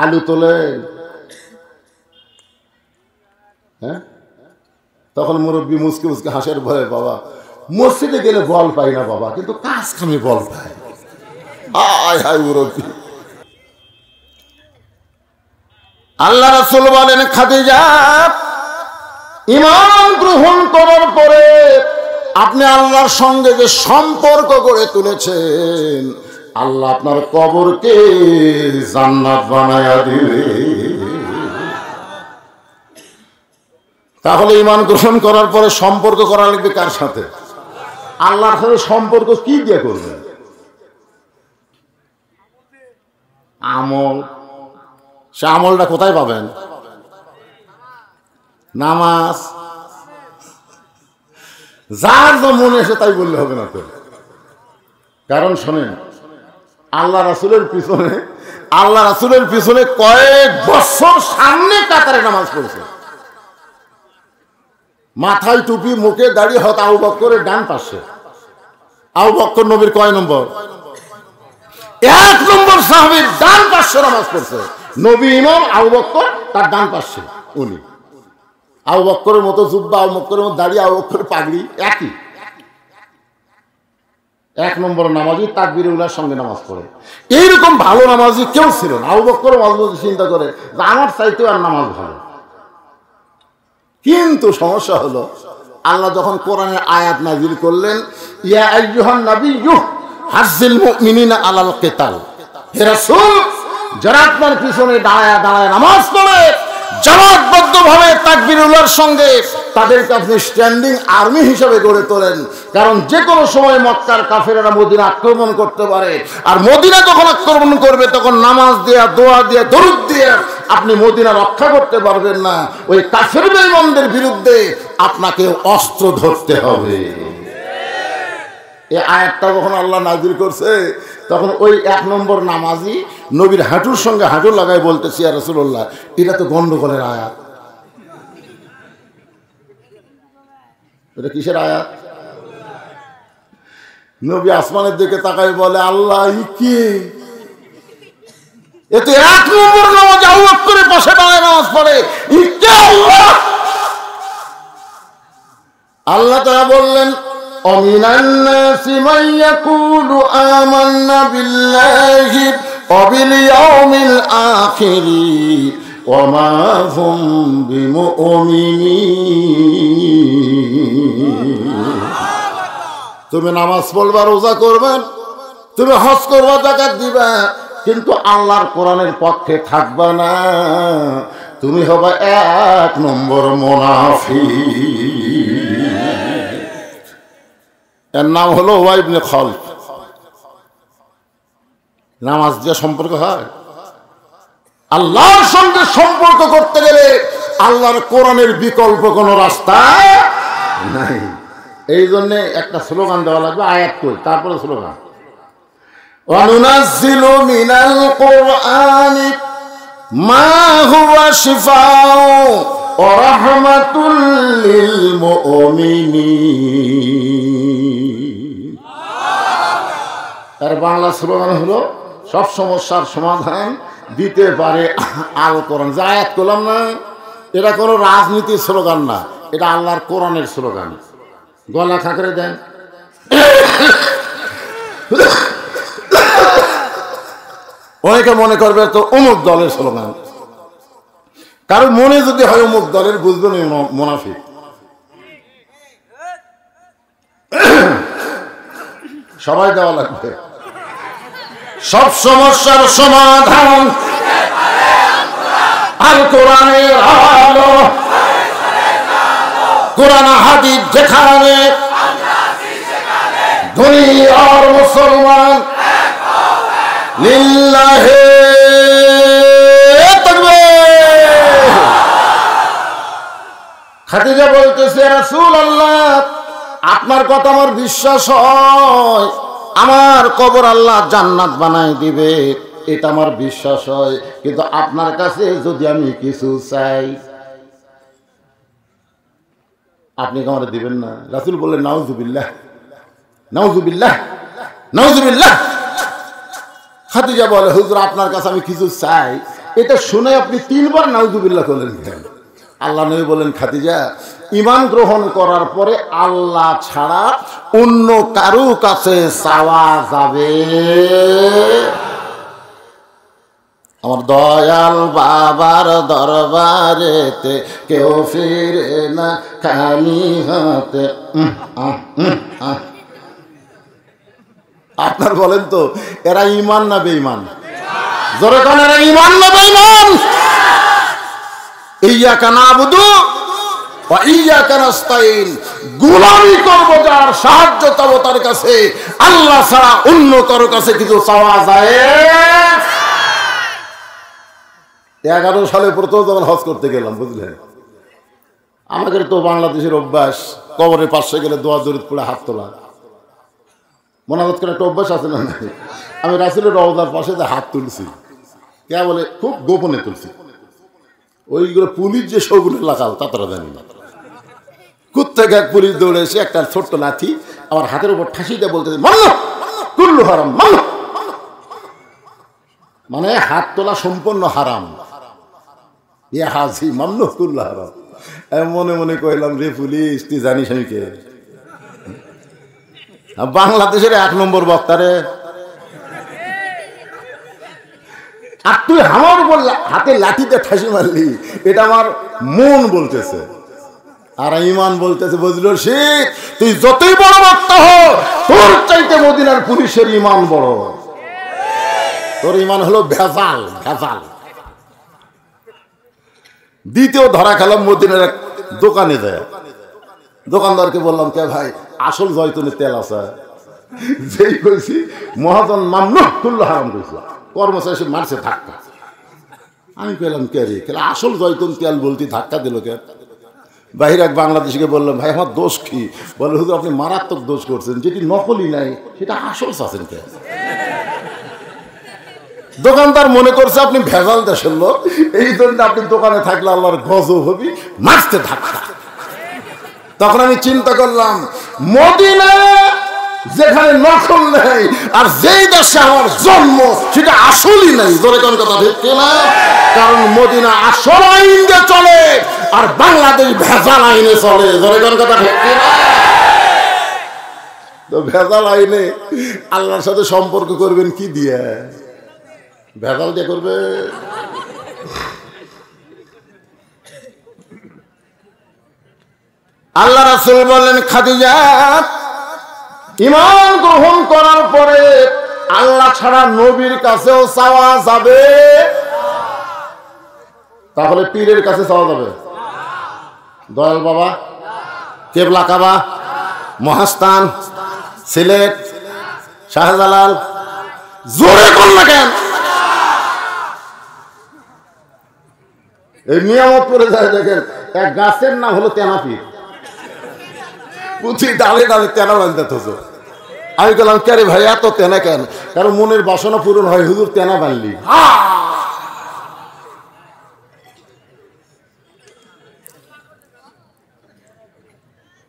আলু তোলেন। হ্যাঁ, তখন মুরব্বী মুসকে মুসকে হাসের ভয়ে, বাবা মসজিদে গেলে বল পাই না বাবা, কিন্তু কাজ কামে বল পাই। হায় হায় মুরব্বী। আল্লাহ রাসূল বলেন, খাদিজা, ঈমান গ্রহণ করার পরে আপনি আল্লাহর সঙ্গে যে সম্পর্ক গড়ে তুলেছেন, আল্লাহ আপনার কবরকে জান্নাত বানায়া দিবে। তাহলে ঈমান গ্রহণ করার পরে সম্পর্ক করা লাগবে কার সাথে? আল্লাহর সাথে। সম্পর্ক কি দিয়ে করবেন? আমল। সে আমলটা কোথায় পাবেন? নামাজ। যার যা মনে এসে তাই বললে হবে না তো। কারণ শোনেন, আল্লাহ রাসূলের পিছনে কয়েক বছর সামনে কাতারে নামাজ পড়েছে। মাথায় টুপি, মুখে দাড়ি, হয়তো আবু বকরের ডান পাশে। আবু বকর নবীর কয় নম্বর? 1 নম্বর সাহাবীর ডান পাশে নামাজ পড়ছে। নবী ইমাম, আবু বকর তার ডান পাশে। উনি আবু বকরের মতো জুব্বা, আবু বকরের মতো দাড়ি, আবু বকরের পাগড়ি একই। 1 নম্বর নামাজি তাকবীরে উলার সঙ্গে নামাজ পড়ে। এইরকম ভালো নামাজি কেউ ছিল না। আবু বকর মাঝে মাঝে চিন্তা করে যে আমার চাইতেও আর নামাজ ভালো। কিন্তু সমস্যা হলো, আল্লাহ যখন কোরআনের আয়াত নাযিল করলেন, ইয়া আইয়ুহান নাবিয়্যু হাজ্জিল মুমিনিনা আলাল কিতাল, হে রাসূল, যারা আপনার পিছনে দাঁড়ায় দাঁড়ায় নামাজ পড়ে জামাতবদ্ধভাবে তাকবীর উলার সঙ্গে, তাদেরকে আপনি স্ট্যান্ডিং আর্মি হিসেবে গড়ে তোলেন। কারণ যে কোনো সময় মক্কার কাফেরেরা মদিনা আক্রমণ করতে পারে, আর মদিনা যখন আক্রমণ করবে তখন নামাজ দিয়া, দোয়া দিয়া, দরুদ দিয়ে আপনি মদিনা রক্ষা করতে পারবেন না। ওই কাফের বেঈমানদের বিরুদ্ধে আপনাকে অস্ত্র ধরতে হবে। এই আয়াতটা যখন আল্লাহ নাযিল করছে, তখন ওই 1 নম্বর নামাজি নবীর হাঁটুর সঙ্গে হাঁটু লাগায় বলতেছি, ইয়া রাসূলুল্লাহ, এটা তো গন্ডগোলের আয়াত। এটা কিসের আয়াত? নবী আসমানের দিকে তাকায় বলে, আল্লাহ কি এতে 1 নম্বর নামাজ আবু বকরের পাশে দাঁড়ায় নামাজ পড়ে, কে আল্লাহ? আল্লাহ তাআলা বললেন, অমিনান নাসি মান ইয়াকুলু আমান্না বিল্লাহি ওয়া বিল ইয়াউমিল আখির ওয়া মা হুম বিমুমিনিন। তুমি নামাজ পড়বা, রোজা করবা, তুমি হজ করবা, যাকাত দিবা, কিন্তু আল্লাহর কোরআনের পক্ষে থাকবা না, তুমি হবে 1 নম্বর মুনাফিক। এর নাম হলো উবাই ইবনে খালদ। নামাজ দিয়ে সম্পর্ক হয়? আল্লাহর সঙ্গে সম্পর্ক করতে গেলে আল্লাহর কোরআনের বিকল্প কোনো রাস্তা নাই। এই জন্য একটা স্লোগান দেওয়া লাগবে, আয়াত কই, তারপরে স্লোগান। ওয়ানুনাজ্জিলু মিনাল কুরআনি মা হুয়া শিফাউ ওয়া রাহমাতুল লিল মুমিনিন। তার বাংলা স্লোগান হলো, সব সমস্যার সমাধান দিতে পারে আল কোরআন। যে আয়াত করলাম না, এটা কোনো রাজনীতির স্লোগান না, এটা আল্লাহর কোরআনের স্লোগান। গলা খাকরে দেন। অনেকে মনে করবে তো অমুক দলের স্লোগান। কারণ মনে যদি হয় অমুক দলের, বুঝবেন মুনাফিক। সবাই দেওয়া লাগবে। সব সমস্যার সমাধান আল কোরআনের আলো। কোরআন হাদিস যেখানে, ধনী আর মুসলমান লিল্লাহি তাকবীর। খাদিজা বলতেছে, রাসূলুল্লাহ, আপনার কথা আমার বিশ্বাস হয়, আমার কবর আল্লাহ জান্নাত বানাই দিবে, এটা আমার বিশ্বাস হয়, কিন্তু আপনার কাছে যদি আমি কিছু চাই, আপনি কি আমাকে দিবেন না? রাসূল বললেন, নাউযুবিল্লাহ, নাউযুবিল্লাহ, নাউযুবিল্লাহ। খাদিজা বলে, হুজুর, আপনার কাছে আমি কিছু চাই। এটা শুনে আপনি 3 বার নাউযুবিল্লাহ করলেন কেন? আল্লাহ নবী বলেন, খাদিজা, ঈমান গ্রহণ করার পরে আল্লাহ ছাড়া অন্য কারো কাছে চাওয়া যাবে? আমার দয়াল বাবার দরবারেতে কেউ ফিরে না খালি হাতে। আপনার বলেন তো, এরা ঈমান না বেঈমান? জোরে কোন, এরা ঈমান না বেঈমান? ইয়্যাকা না'বুদু ওয়া ইয়্যাকা নাস্তাইন। গোলামি করব যার, সাহায্য চাব তার কাছে, আল্লাহ ছাড়া অন্য কারো কাছে কিছু চাওয়া যায়? 11 সালে প্রথম যখন হজ করতে গেলাম, বুঝলেন, আমাদের তো বাংলাদেশের অভ্যাস, কবরের পাশে গেলে দোয়া দরুদ পড়ে হাত তোলা, মোনাজাত করে একটা অভ্যাস আছে না? আমি রাসূলের রওজার পাশে যে হাত তুলছি, কে বলে খুব গোপনে তুলছি। ওইগুলো পুলিশ যে সবগুলো লাগাল তা তারা জানি না, থেকে এক পুলিশ দৌড়ে এসে একটা ছোট্ট লাঠি আমার হাতের উপর ঠাসি দিয়ে বলতেছে, মাল্লো কুল্লু হারাম, মাল্লো। মানে হাত তোলা সম্পূর্ণ হারাম। ইয়া হাজি মাল্লো কুল্লু হারাম। মনে মনে কইলাম, রে পুলিশ, তুই জানিস আমি কে? বাংলাদেশের 1 নম্বর বক্তারে। আর তুই আমার উপর হাতে লাঠিতে ঠাসি মারলি, এটা আমার মন বলতেছে। আর ইমান বলতেছে, বুঝলো শীত, তুই যতই বড় বক্তা হ, তোর চাইতে মদিনার পুলিশের ইমান বড়। তোর ইমান হলো ভেজাল, ভেজাল। দ্বিতীয় ধরা খেলাম মদিনার এক দোকানে যায়। দোকানদারকে বললাম, কে ভাই আসল জয়তুনের তেল আছে? যেই কইছি মহাজন মামনু কুল্লু হারাম কইছে, কর্মচারী সে মারছে ধাক্কা। আমি কইলাম, কে রে? আসল জয়তুন তেল বলতি ধাক্কা দিল কে? বাহির এক বাংলাদেশিকে বললাম, ভাই আমার দোষ কি? বলে, হুজুর আপনি মারাত্মক দোষ করছেন, যেটি নকলি নাই সেটা আসল চাচ্ছেন কে? দোকানদার মনে করছে আপনি ভেজাল দেশের লোক, এই জন্য আপনি দোকানে থাকলে আল্লাহর গজব হবি, মারতে ধাক্কা। তখন আমি চিন্তা করলাম, মদিনা যেখানে নকল নেই, আর যেই দেশে আমার জন্ম সেটা আসলই নাই। জোরে কোন কথা ঠিক কিনা? কারণ মদিনা আসল আইন দিয়ে চলে, আর বাংলাদেশ ভেজাল আইনে চলে। জোরে কোন কথা ঠিক কিনা? তো ভেজাল আইনে আল্লাহর সাথে সম্পর্ক করবেন কি দিয়ে? ভেজাল দিয়ে করবে। আল্লাহ রাসূল বললেন, খাদিজা ঈমান গ্রহণ করার পরে আল্লাহ ছাড়া নবীর কাছেও চাওয়া যাবে? তাহলে পীরের কাছে চাওয়া যাবে? দয়াল বাবা, কেবলা কাবা, মহাস্থান, সিলেট, শাহজালাল, জোরে কোন না কেন? এই নিয়ামত করে যায় দেখেন, এক গাছের নাম হলো তেনাপীর। পুঁথি ডালে ডালে তেনা বাঁধতে হতো। আমি বললাম, কে রে ভাই এত তেনা কেন? কারণ মনের বাসনা পূরণ হয়, হুজুর তেনা বানলি।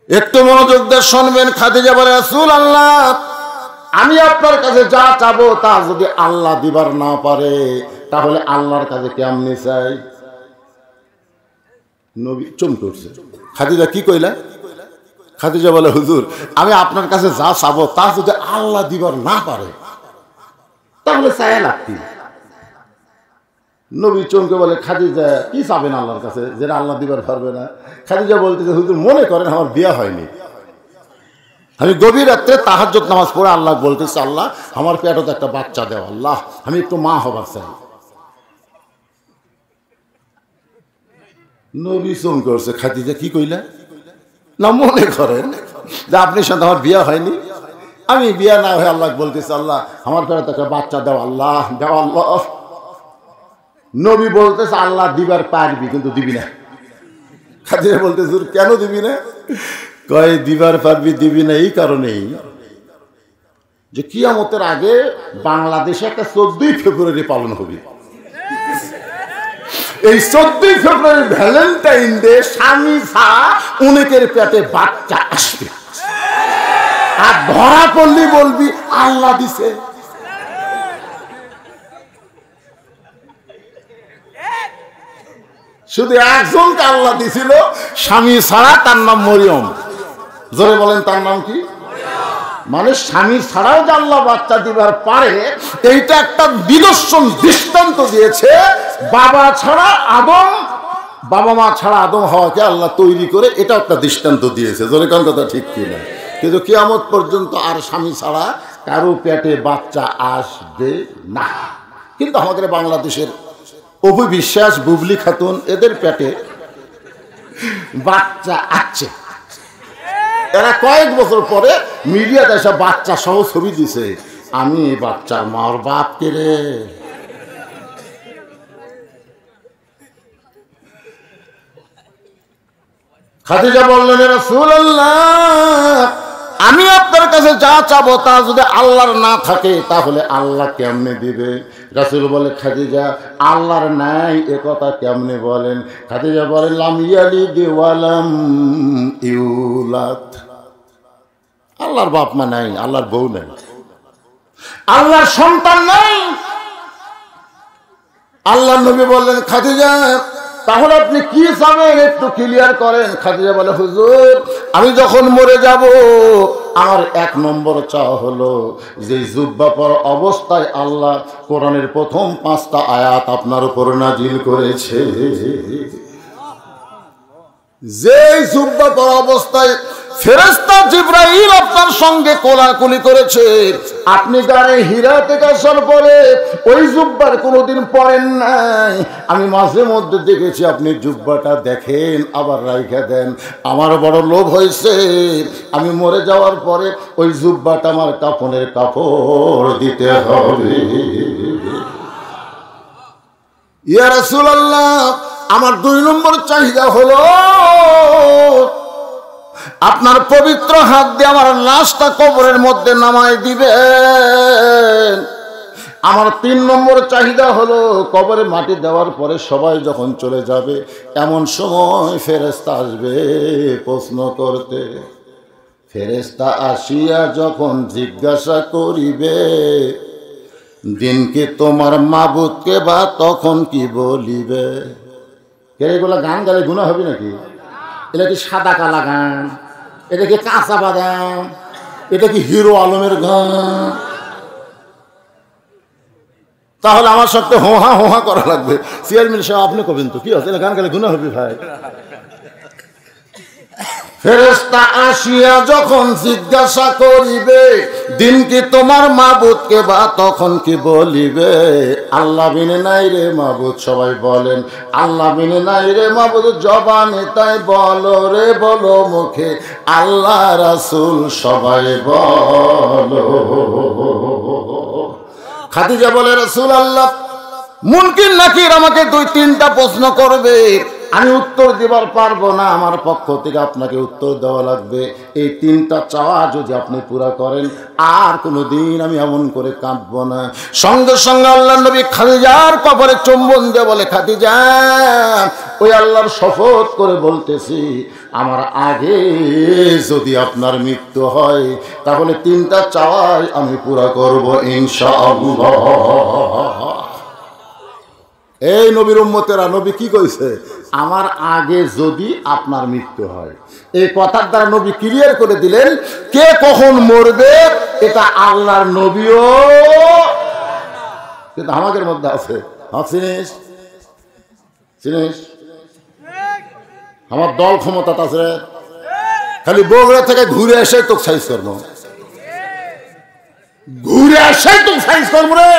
একটু মনোযোগ দিয়ে শুনবেন। খাদিজা বলে, রাসূলুল্লাহ আমি আপনার কাছে যা চাবো তা যদি আল্লাহ দিবার না পারে, তাহলে আল্লাহর কাছে কেমনে চাই? নবী চমকে উঠছে। খাদিজা কি কইলা? খাদিজা বলে, হুজুর আমি আপনার কাছে যা চাবো তা যদি আল্লাহ দিবার না পারে, তাহলে চায় লাভ কি? নবী চমকে বলে, খাদিজা কি চাবেন আল্লাহর কাছে যেটা আল্লাহ দিবার পারবে না? খাদিজা বলতেছে, হুজুর মনে করেন আমার বিয়ে হয়নি, আমি গভীর রাত্রে তাহাজ্জুদ নামাজ পড়ে আল্লাহ বলতেছে, আল্লাহ আমার পেটে তো একটা বাচ্চা দেও, আল্লাহ আমি একটু মা হবার চাই। নবী চমকে উঠছে। খাদিজা কি কইলা? না মনে করেন যে আপনার সাথে আমার বিয়ে হয়নি, আমি বিয়ে না হয়ে আল্লাহ বলতেছি, আল্লাহ আমার পেটে একটা বাচ্চা দাও, আল্লাহ দাও আল্লাহ। নবী বলতেছে, আল্লাহ দিবার পারবি কিন্তু দিবি না। খাদিজা বলতেছে, কেন দিবি না? কয় দিবার পারবি, দিবি না এই কারণেই যে কিয়ামতের আগে বাংলাদেশে একটা 14ই ফেব্রুয়ারি পালন হবে। এই 14ই ফেব্রুয়ারি ভ্যালেন্টাইন ডে স্বামী ছাড়া অনেকের পেটে বাচ্চা আসবে, আর ধরা পড়লি বলবি আল্লাহ দিছে। শুধু একজনকে আল্লাহ দিছিল স্বামী ছাড়া, তার নাম মরিয়ম। জোরে বলেন, তার নাম কি? মানে স্বামী ছাড়াও যে আল্লাহ বাচ্চা দিবার পারে, এইটা একটা নিদর্শন দৃষ্টান্ত দিয়েছে। বাবা ছাড়া আদম, বাবা মা ছাড়া আদম হওয়াকে আল্লাহ তৈরি করে, এটা একটা দৃষ্টান্ত দিয়েছে। জোরে কোন কথা ঠিক কিনা? কিন্তু কিয়ামত পর্যন্ত আর স্বামী ছাড়া কারো পেটে বাচ্চা আসবে না। কিন্তু আমাদের বাংলাদেশের অপু বিশ্বাস, বুবলি খাতুন, এদের পেটে বাচ্চা আসছে। এরা কয়েক বছর পরে মিডিয়াতে এসে বাচ্চা সহ ছবি দিছে, আমি এই বাচ্চার মার বাপ কে রে। খাদিজা বললেন, রাসূলুল্লাহ আমি আপনার কাছে যা চাবো তা যদি আল্লাহর না থাকে তাহলে আল্লাহ কেমনে দিবে? রাসূল বলে, খাদিজা আল্লাহর নাই এ কথা কেমনে বলেন? খাদিজা বলেন, লাম ইয়ালিদ ওয়া লাম ইউলাদ। আল্লাহর বাপ মা নাই, আল্লাহর বউ নাই, আল্লাহর সন্তান নাই। আল্লাহর নবী বললেন, খাদিজা তাহলে আপনি কি চাবেন একটু ক্লিয়ার করেন। খাদিজা বলে, হুজুর আমি যখন মরে যাব আমার 1 নম্বর চাওয়া হলো যে জুব্বা পরা অবস্থায় আল্লাহ কোরআনের প্রথম 5টা আয়াত আপনার উপর নাজিল করেছে, যে জুব্বা পরা অবস্থায় ফেরেশতা জিবরাইল আপনার সঙ্গে কোলাকুলি করেছে, আপনি গায়ে হীরা থেকে আসার পরে ওই জুব্বার কোনোদিন পরেন নাই। আমি মাঝে মধ্যে দেখেছি আপনি জুব্বাটা দেখেন আবার রাইখা দেন। আমার বড় লোভ হয়েছে আমি মরে যাওয়ার পরে ওই জুব্বাটা আমার কাফনের কাপড় দিতে হবে। ইয়া রাসূলুল্লাহ আমার 2 নম্বর চাহিদা হলো আপনার পবিত্র হাত দিয়ে আমার লাশটা কবরের মধ্যে নামায় দিবেন। আমার 3 নম্বর চাহিদা হলো কবরে মাটি দেওয়ার পরে সবাই যখন চলে যাবে এমন সময় ফেরেশতা আসবে প্রশ্ন করতে। ফেরেশতা আসিয়া যখন জিজ্ঞাসা করিবে দিন কি তোমার মাবুদকে, বা তখন কি বলিবে? এগুলো গান গালে গুনাহ হবে নাকি? এটা কি সাদা কালা গান? এটা কি কাঁচা বাদাম? এটা কি হিরো আলমের গান? তাহলে আমার সাথে হোহা হোহা করা লাগবে। চেয়ারম্যান সাহেব আপনি কবেন তো কি হচ্ছে, গান গালে গুনাহ হবে ভাই। ফেরেশতা আসিয়া যখন জিজ্ঞাসা করিবে দিন কি তোমার মাবুদকে, বা তখন কি বলিবে? আল্লাহ বিনে নাই রে মাবুদ, সবাই বলেন আল্লাহ বিনে নাই রে মাবুদ। জবানে তাই বলো রে বলো মুখে আল্লাহ রাসূল সবাই বলো। খাদিজা বলে, রাসূলুল্লাহ মুনকির নাকির আমাকে 2-3টা প্রশ্ন করবে, আমি উত্তর দেবার পারবো না, আমার পক্ষ থেকে আপনাকে উত্তর দেওয়া লাগবে। এই 3টা চাওয়া যদি আপনি পুরা করেন আর কোনোদিন আমি এমন করে কাঁদবো না। সঙ্গে সঙ্গে আল্লাহর নবী খাদিজার কবরে চুম্বন দিয়ে বলে, খাদিজা ওই আল্লাহর শপথ করে বলতেছি আমার আগে যদি আপনার মৃত্যু হয় তাহলে 3টা চাওয়াই আমি পুরা করব ইনশাআল্লাহ। এই নবীর উম্মতেরা, নবী কি কইছে? আমার আগে যদি আপনার মৃত্যু হয়। এই কথার দ্বারা নবী ক্লিয়ার করে দিলেন কে কখন মরবে এটা আল্লাহর নবীও কিন্তু আমাদের মধ্যে আছে। চিনিস চিনিস আমার দল ক্ষমতা আছে, খালি বগুড়া থেকে ঘুরে এসে তো সাইজ করবো, ঘুরে এসে তো সাইজ করবো রে।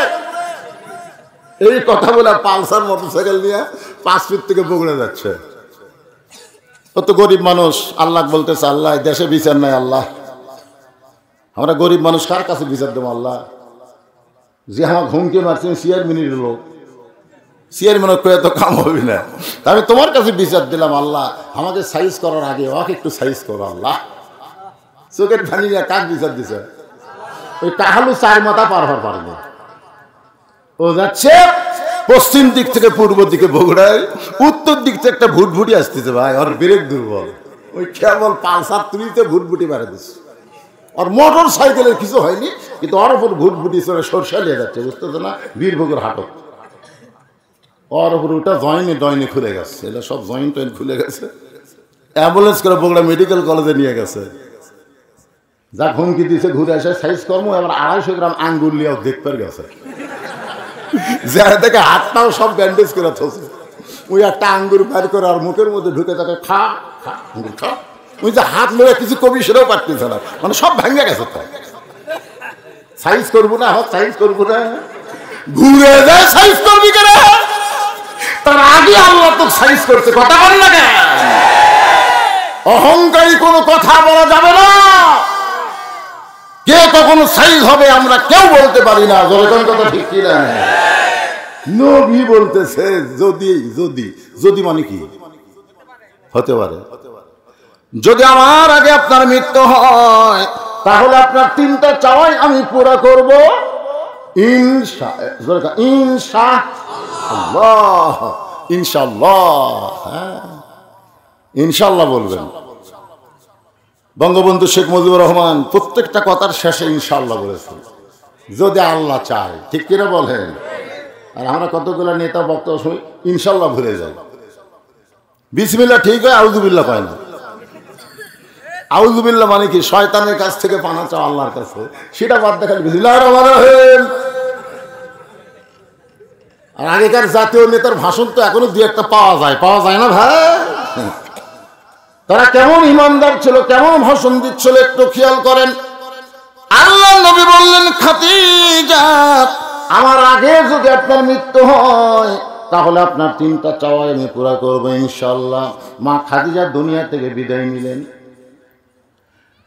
এই কথা বলে পালসার মোটরসাইকেল নিয়ে 5 ফিট থেকে বগুড়া যাচ্ছে। ও তো গরিব মানুষ, আল্লাহ বলতেছে আল্লাহ দেশে বিচার নাই, আল্লাহ আমরা গরিব মানুষ কার কাছে বিচার দেবো? আল্লাহ যে আমার ঘুমকে মারছেন চেয়ারম্যানের লোক, চেয়ারম্যানের কয়ে তো কাম হবে না, আমি তোমার কাছে বিচার দিলাম আল্লাহ আমাকে সাইজ করার আগে ওকে একটু সাইজ করো আল্লাহ। চোখের পানি নিয়ে কাক বিচার দিছে? ওই কাহালু 4 মাথা পার হওয়ার পারেনি। ও যাচ্ছে পশ্চিম দিক থেকে পূর্ব দিকে বগুড়ায়, উত্তর দিক থেকে একটা ভুটভুটি আসতেছে ভাই, ওর ব্রেক দুর্বল, ওই কেবল পালসার তুলিতে ভুটভুটি মারা দিচ্ছে। ওর মোটর সাইকেলের কিছু হয়নি কিন্তু ওর উপর ভুটভুটি চলে সরষা নিয়ে যাচ্ছে, বুঝতেছে না বীরভোগের হাটক। ওর উপর ওটা জয়েন্টে খুলে গেছে, এটা সব জয়েন্ট খুলে গেছে। অ্যাম্বুলেন্স করে বগুড়া মেডিকেল কলেজে নিয়ে গেছে। যা হুমকি দিয়েছে ঘুরে আসে সাইজ কর্ম, এবার 250 গ্রাম আঙ্গুল নিয়েও দেখতে গেছে, যারা দেখে হাতটাও সব ব্যান্ডেজ করে থসে। ওই একটা আঙ্গুর বের করে আর মুখের মধ্যে ঢুকে তাকে খা খা আঙ্গুর খা। ওই যে হাত মেরে কিছু কবি সেটাও পারতেছে না, মানে সব ভেঙে গেছে। তো সাইজ করবো না, সাইজ করবো না, ঘুরে যায় সাইজ করবি কেন? তার আগে আল্লাহ তো সাইজ করছে, কথা বল না কেন? অহংকারী কোনো কথা বলা যাবে না। কে কখনো সাইজ হবে আমরা কেউ বলতে পারি না, যখন কথা ঠিক কি না। নবী বলতেছে যদি যদি যদি মানে কি হতে পারে, যদি আমার আগে আপনার মৃত্যু হয় তাহলে আপনার তিনটা চাওয়াই আমি পুরা করব ইনশাআল্লাহ। ইনশাআল্লাহ, হ্যাঁ ইনশাআল্লাহ বলবেন। বঙ্গবন্ধু শেখ মুজিবুর রহমান প্রত্যেকটা কথার শেষে ইনশাআল্লাহ বলেছেন, যদি আল্লাহ চায়। ঠিক কিনা বলেন? আর আমরা কতগুলো নেতা বক্তব্য শুনি ইনশাআল্লাহ ভুলে যাই। বিসমিল্লাহ ঠিক হয়, আউযুবিল্লাহ পায় না। আউযুবিল্লাহ মানে কি? শয়তানের কাছ থেকে পানা চাও আল্লাহর কাছে, সেটা বাদ দেখাল বিসমিল্লাহির রহমানির রহিম। আর আগেকার জাতীয় নেতার ভাষণ তো এখনো দু একটা পাওয়া যায় না ভাই? তারা কেমন ইমানদার ছিল, কেমন ভাষণ দিচ্ছিল একটু খেয়াল করেন। আল্লাহ নবী বললেন, খাদিজা আমার আগে যদি আপনার মৃত্যু হয় তাহলে আপনার তিনটা চাওয়া আমি পুরা করবো ইনশাআল্লাহ। মা খাদিজা দুনিয়া থেকে বিদায় নিলেন।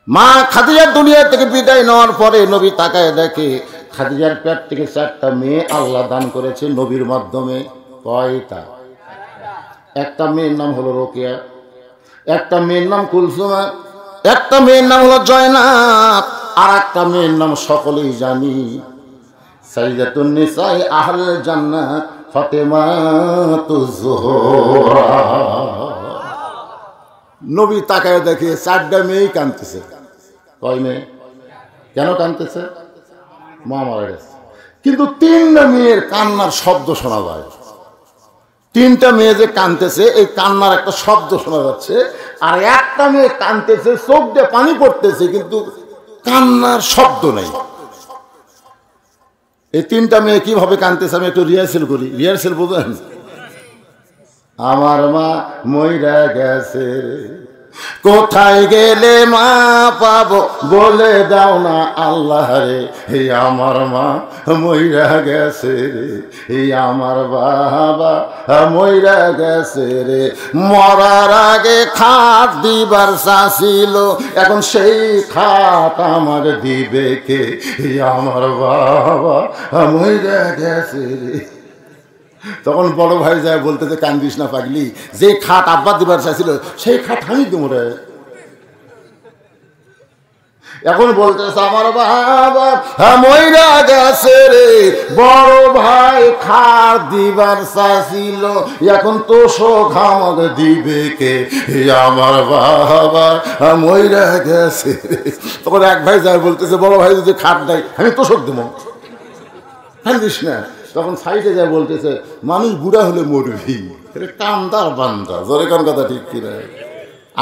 মা খাদিজার দুনিয়া থেকে বিদায় নেওয়ার পরে নবী তাকায় দেখে খাদিজার পেট থেকে 4টা মেয়ে আল্লাহ দান করেছে নবীর মাধ্যমে। কয়টা? একটা মেয়ের নাম হলো রোকেয়া, একটা মেয়ের নাম কুলসুমা, একটা মেয়ের নাম হলো জয়নাব, আর একটা মেয়ের নাম সকলেই জানি সাইয়্যিদাতুন নিসাই আহলে জান্নাত ফাতেমাতুজ যোহরা। নবী তাকায় দেখে 4টা মেয়েই কাঁদতেছে। কয় মেয়ে? কেন কাঁদতেছে? মা মারা গেছে। কিন্তু 3টা মেয়ের কান্নার শব্দ শোনা যায়। 3টা মেয়ে যে কাঁদতেছে এই কান্নার একটা শব্দ শোনা যাচ্ছে, আর একটা মেয়ে কাঁদতেছে, চোখ দিয়ে পানি পড়তেছে, কিন্তু কান্নার শব্দ নেই। এই 3টা মেয়ে কিভাবে কাঁদতেছে আমি একটু রিহার্সেল করি। রিহার্সেল বুঝেন? আমার মা মইরা গেছে, কোথায় গেলে মা পাবো বলে দাও না আল্লাহ রে। হে আমার মা মইরা গেছে রে, হে আমার বাবা মইরা গেছে রে। মরার আগে খাট দিবার চাছিল, এখন সেই খাট আমার দিবে কে? হে আমার বাবা মইরা গেছে রে। তখন বড় ভাই যায় বলতেছে, কান্দিস না পাগলি, যে খাট আব্বা দিবার চাইছিল সেই খাট আমি দেবো রে। এখন বলতেছে আমার বাবা মইরা গেছে রে, বড় ভাই খাট দিবার চাইছিল, এখন তো শোক আমাকে দিবে কে? আমার বাবা মইরা গেছে রে। তখন এক ভাই যায় বলতেছে, বড় ভাই যদি খাট দেয় আমি তো শোক দেবো, কান্দিস না। তখন সাইডে যায় বলতেছে, মানুষ বুড়া হলে মরবি, কান্দার বান্দা। জোরে কোন কথা ঠিক কিনা?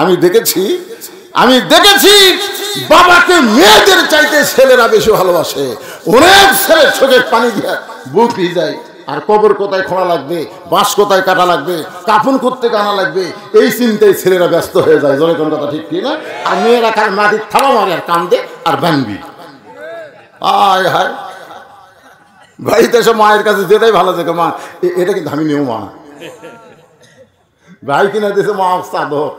আমি দেখেছি বাবাকে মেয়েদের চাইতে ছেলেরা বেশি ভালোবাসে। অনেক ছেলে চোখের পানি দিয়ে বুক ভিজায়, আর কবর কোথায় খোঁড়া লাগবে, বাঁশ কোথায় কাটা লাগবে, কাফন করতে কানা লাগবে, এই চিন্তায় ছেলেরা ব্যস্ত হয়ে যায়। জোরে কোন কথা ঠিক কিনা? আর মেয়েরা খায় মাটির থামা মারে আর কান্দে আর বানবি। আয় হায় ভাই, দেশে মায়ের কাছে যেটাই ভালো থাকে, মা এটা কিন্তু আমি নেও মা। ভাই কিনা দিয়েছে মা চাদর,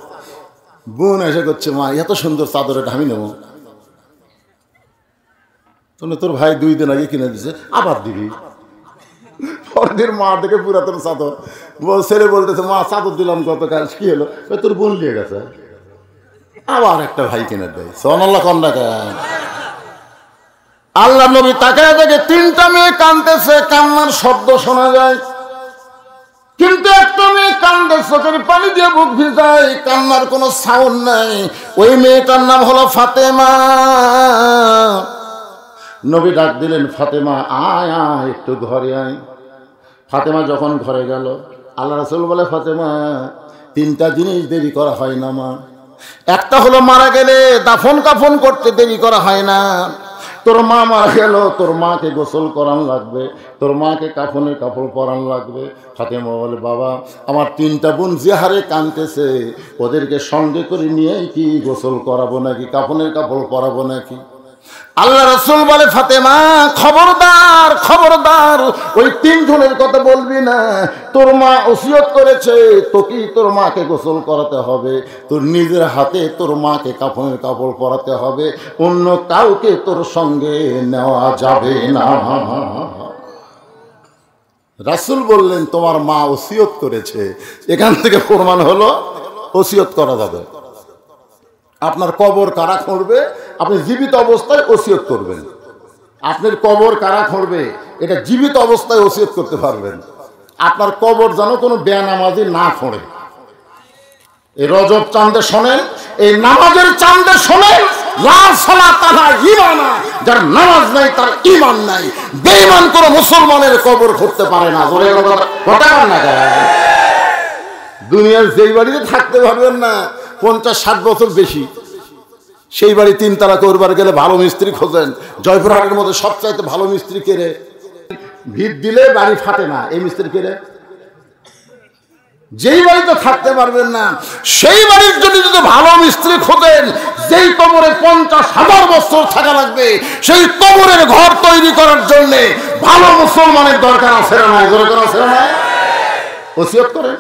বোন এসে করছে মা এত সুন্দর চাদর, এটা আমি নেব। তোর ভাই 2 দিন আগে কিনে দিছে, আবার দিবি। পরদিন মা থেকে পুরাতন চাদর, ছেলে বলতেছে মা চাদর দিলাম গতকাল, কি হলো? তোর বোন নিয়ে গেছে। আবার একটা ভাই কিনে দেয়। সোনাল্লাহ কন্যা কেন? আল্লাহ নবী তাকায় দেখে 3টা মেয়ে কাঁদতেছে, কান্নার শব্দ শোনা যায়, কিন্তু একটা মেয়ে কান্দে, চোখের পানি দিয়ে বুক ভিজায়, কান্নার কোনো সাউন্ড নাই। ওই মেয়েটার নাম হলো ফাতেমা। নবী ডাক দিলেন, ফাতেমা আয় আয় একটু ঘরে আয়। ফাতেমা যখন ঘরে গেল, আল্লাহ রাসূল বলে, ফাতেমা 3টা জিনিস দেরি করা হয় না মা। একটা হলো মারা গেলে দাফন কাফন করতে দেরি করা হয় না। তোর মা মারা গেল, তোর মাকে গোসল করান লাগবে, তোর মাকে কাফনের কাপড় পরান লাগবে। ফাতেমা বলে, বাবা আমার 3টা বোন যে হারে কাঁদতেছে, ওদেরকে সঙ্গে করে নিয়েই কি গোসল করাবো নাকি, কাফনের কাপড় পরাবো নাকি? আল্লাহ রাসূল বলে, ফাতেমা খবরদার খবরদার, ওই 3 জনের কথা বলবি না। তোর মা ওসিয়ত করেছে তোকেই তোর মাকে গোসল করাতে হবে, তোর নিজের হাতে তোর মাকে কাফনের কাপড় পরাতে হবে, অন্য কাউকে তোর সঙ্গে নেওয়া যাবে না। রাসূল বললেন, তোমার মা ওসিয়ত করেছে, এখান থেকে প্রমাণ হলো ওসিয়ত করা যাবে। আপনার কবর কারা খুঁড়বে, আপনি জীবিত অবস্থায় ওসিয়ত করবেন। আপনার কবর কারা খুঁড়বে এটা জীবিত অবস্থায় ওসিয়ত করতে পারবেন। আপনার কবর যেন কোনো বেনামাজি না খোঁড়ে। এই রজব চাঁদে শোনেন, এই নামাজের চাঁদে শোনেন, লা সালাতা লা ঈমানা, যার নামাজ নাই তার ঈমান নাই। বেঈমান কোনো মুসলমানের কবর খুঁড়তে পারে না। কথা না, দুনিয়ার যেই বাড়িতে থাকতে পারবেন না 50-60 বছর বেশি, সেই বাড়ি 3 তালা করবার গেলে ভালো মিস্ত্রি খোঁজেন। জয়পুরহাটের মধ্যে সবচাইতে ভালো মিস্ত্রি কেড়ে, ভিত দিলে বাড়ি ফাটে না, এই মিস্ত্রি কেড়ে। যেই বাড়িতে থাকতে পারবেন না সেই বাড়ির জন্য যদি ভালো মিস্ত্রি খোঁজেন, যেই কবরে 50,000 বছর থাকা লাগবে, সেই কবরের ঘর তৈরি করার জন্য ভালো মুসলমানের দরকার আছে না নাই? দরকার আছে না? ওসিয়ত করেন।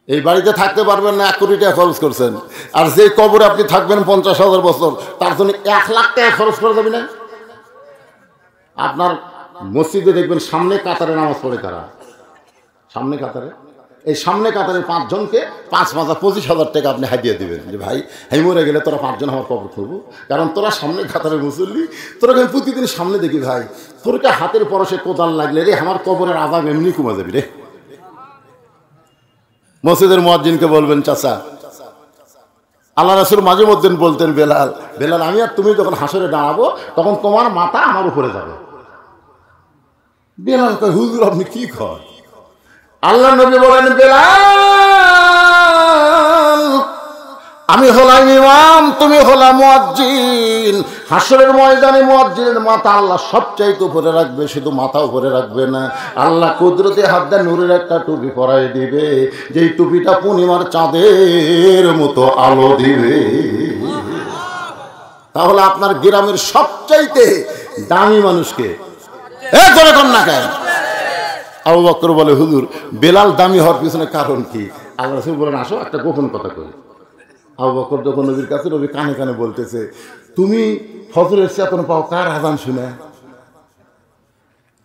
এই বাড়িতে থাকতে পারবেন না, 1 কোটি টাকা খরচ করছেন, আর যে কবরে আপনি থাকবেন 50,000 বছর, তার জন্য 1 লাখ টাকা খরচ করা যাবে না? আপনার মসজিদে দেখবেন সামনে কাতারে নামাজ পড়ে কারা? সামনে কাতারে, এই সামনে কাতারের 5 জনকে 5,25,000 টাকা আপনি হাদিয়া দিবেন, যে ভাই আমি মরে গেলে তোরা 5 জন আমার কবর খুঁড়বো, কারণ তোরা সামনে কাতারের মুসল্লি, তোরা আমি প্রতিদিন সামনে দেখি ভাই, তোরকে হাতের পরশে কোদাল লাগলে রে আমার কবরের আযাব এমনি কমে যাবি রে। মসজিদের মুয়াজ্জিনকে বলবেন, চাচা, আল্লাহ রাসূল মাঝে মধ্যে বলতেন, বেলাল, বেলাল, আমি আর তুমি যখন হাসরে দাঁড়াবো তখন তোমার মাথা আমার উপরে যাবে। বেলাল কয়, হুজুর আপনি কি কর? আল্লাহ নবী বলেন, বেলাল, আমি হলাম ইমাম, তুমি হলা মুয়াজ্জিন। হাসরের ময়দানে মুয়াজ্জিনের মাথা আল্লাহ সবচাইতে উপরে রাখবে, শুধু মাথা উপরে রাখবে না, আল্লাহ কুদরতে হাত দিয়ে নূরের একটা টুপি পরাই দিবে, যেই টুপিটা পূর্ণিমার চাঁদের মতো আলো দিবে। তাহলে আপনার গ্রামের সবচাইতে দামি মানুষকে ধরে কর না কেন? আবু বকর বলে, হুজুর বেলাল দামি হওয়ার পিছনে কারণ কি? আল্লাহ রাসূল বলেন, আসো একটা গোপন কথা করি। আবু বকর যখন নবীর কাছে, নবী কানে কানে বলতেছে, তুমি ফজরের চেতন পাও কার আযান শুনে?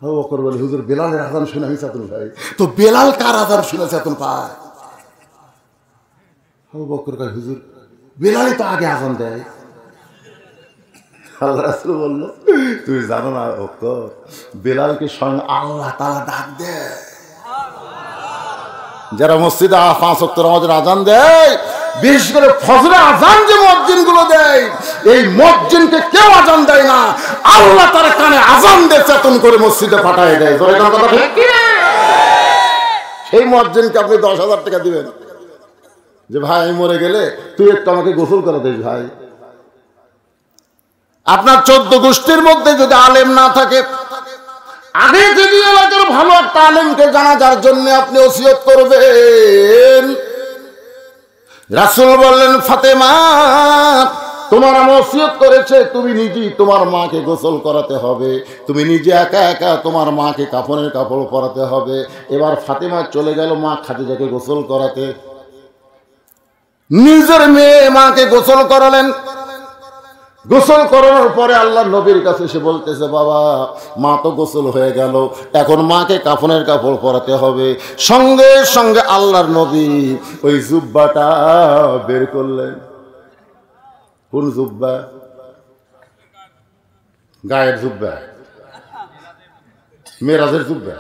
আবু বকর বলে, হুজুর বেলালের আযান শুনে আমি চেতন পাই। তো বেলাল কার আযান শুনে চেতন পায়? আবু বকর কয়, হুজুর বেলালই তো আগে আযান দেয়। আল্লাহ রাসূল বলল, তুই জানো না বকর, বেলালকে স্বয়ং আল্লাহ তাআলা ডাক দেয়। যারা মসজিদে 5 ওয়াক্ত নামাজের আযান দেয়, বিশেষ করে ফজরের আযান যে মুয়াজ্জিনগুলো দেয়, এই মুয়াজ্জিনকে কেউ আযান দেয় না, আল্লাহ তার কানে আযান দিয়ে চেতন করে মসজিদে পাঠায় দেয়। জোরে কথা ঠিক কি? সেই মুয়াজ্জিনকে আপনি 10,000 টাকা দিবেন, যে ভাই আমি মরে গেলে তুই একটু আমাকে গোসল করে দিস ভাই। আপনার 14 গোষ্ঠীর মধ্যে যদি আলেম না থাকে, আগে যদি এলাকার ভালো একটা আলেমকে জানাজার জন্য আপনি ওসিয়ত করবেন। রাসূল বললেন, ফাতেমা তোমার আমা ওসিয়ত করেছে, তুমি নিজেই তোমার মাকে গোসল করাতে হবে, তুমি নিজে একা একা তোমার মাকে কাফনের কাপড় পরাতে হবে। এবার ফাতেমা চলে গেল মা খাদিজাকে গোসল করাতে, নিজের মেয়ে মাকে গোসল করালেন। গোসল করানোর পরে আল্লাহ নবীর কাছে এসে বলতেছে, বাবা মা তো গোসল হয়ে গেল, এখন মাকে কাফনের কাপড় পরাতে হবে। সঙ্গে সঙ্গে আল্লাহর নবী ওই জুব্বাটা বের করলেন। কোন জুব্বা? গায়ের জুব্বা, মেরাজের জুব্বা।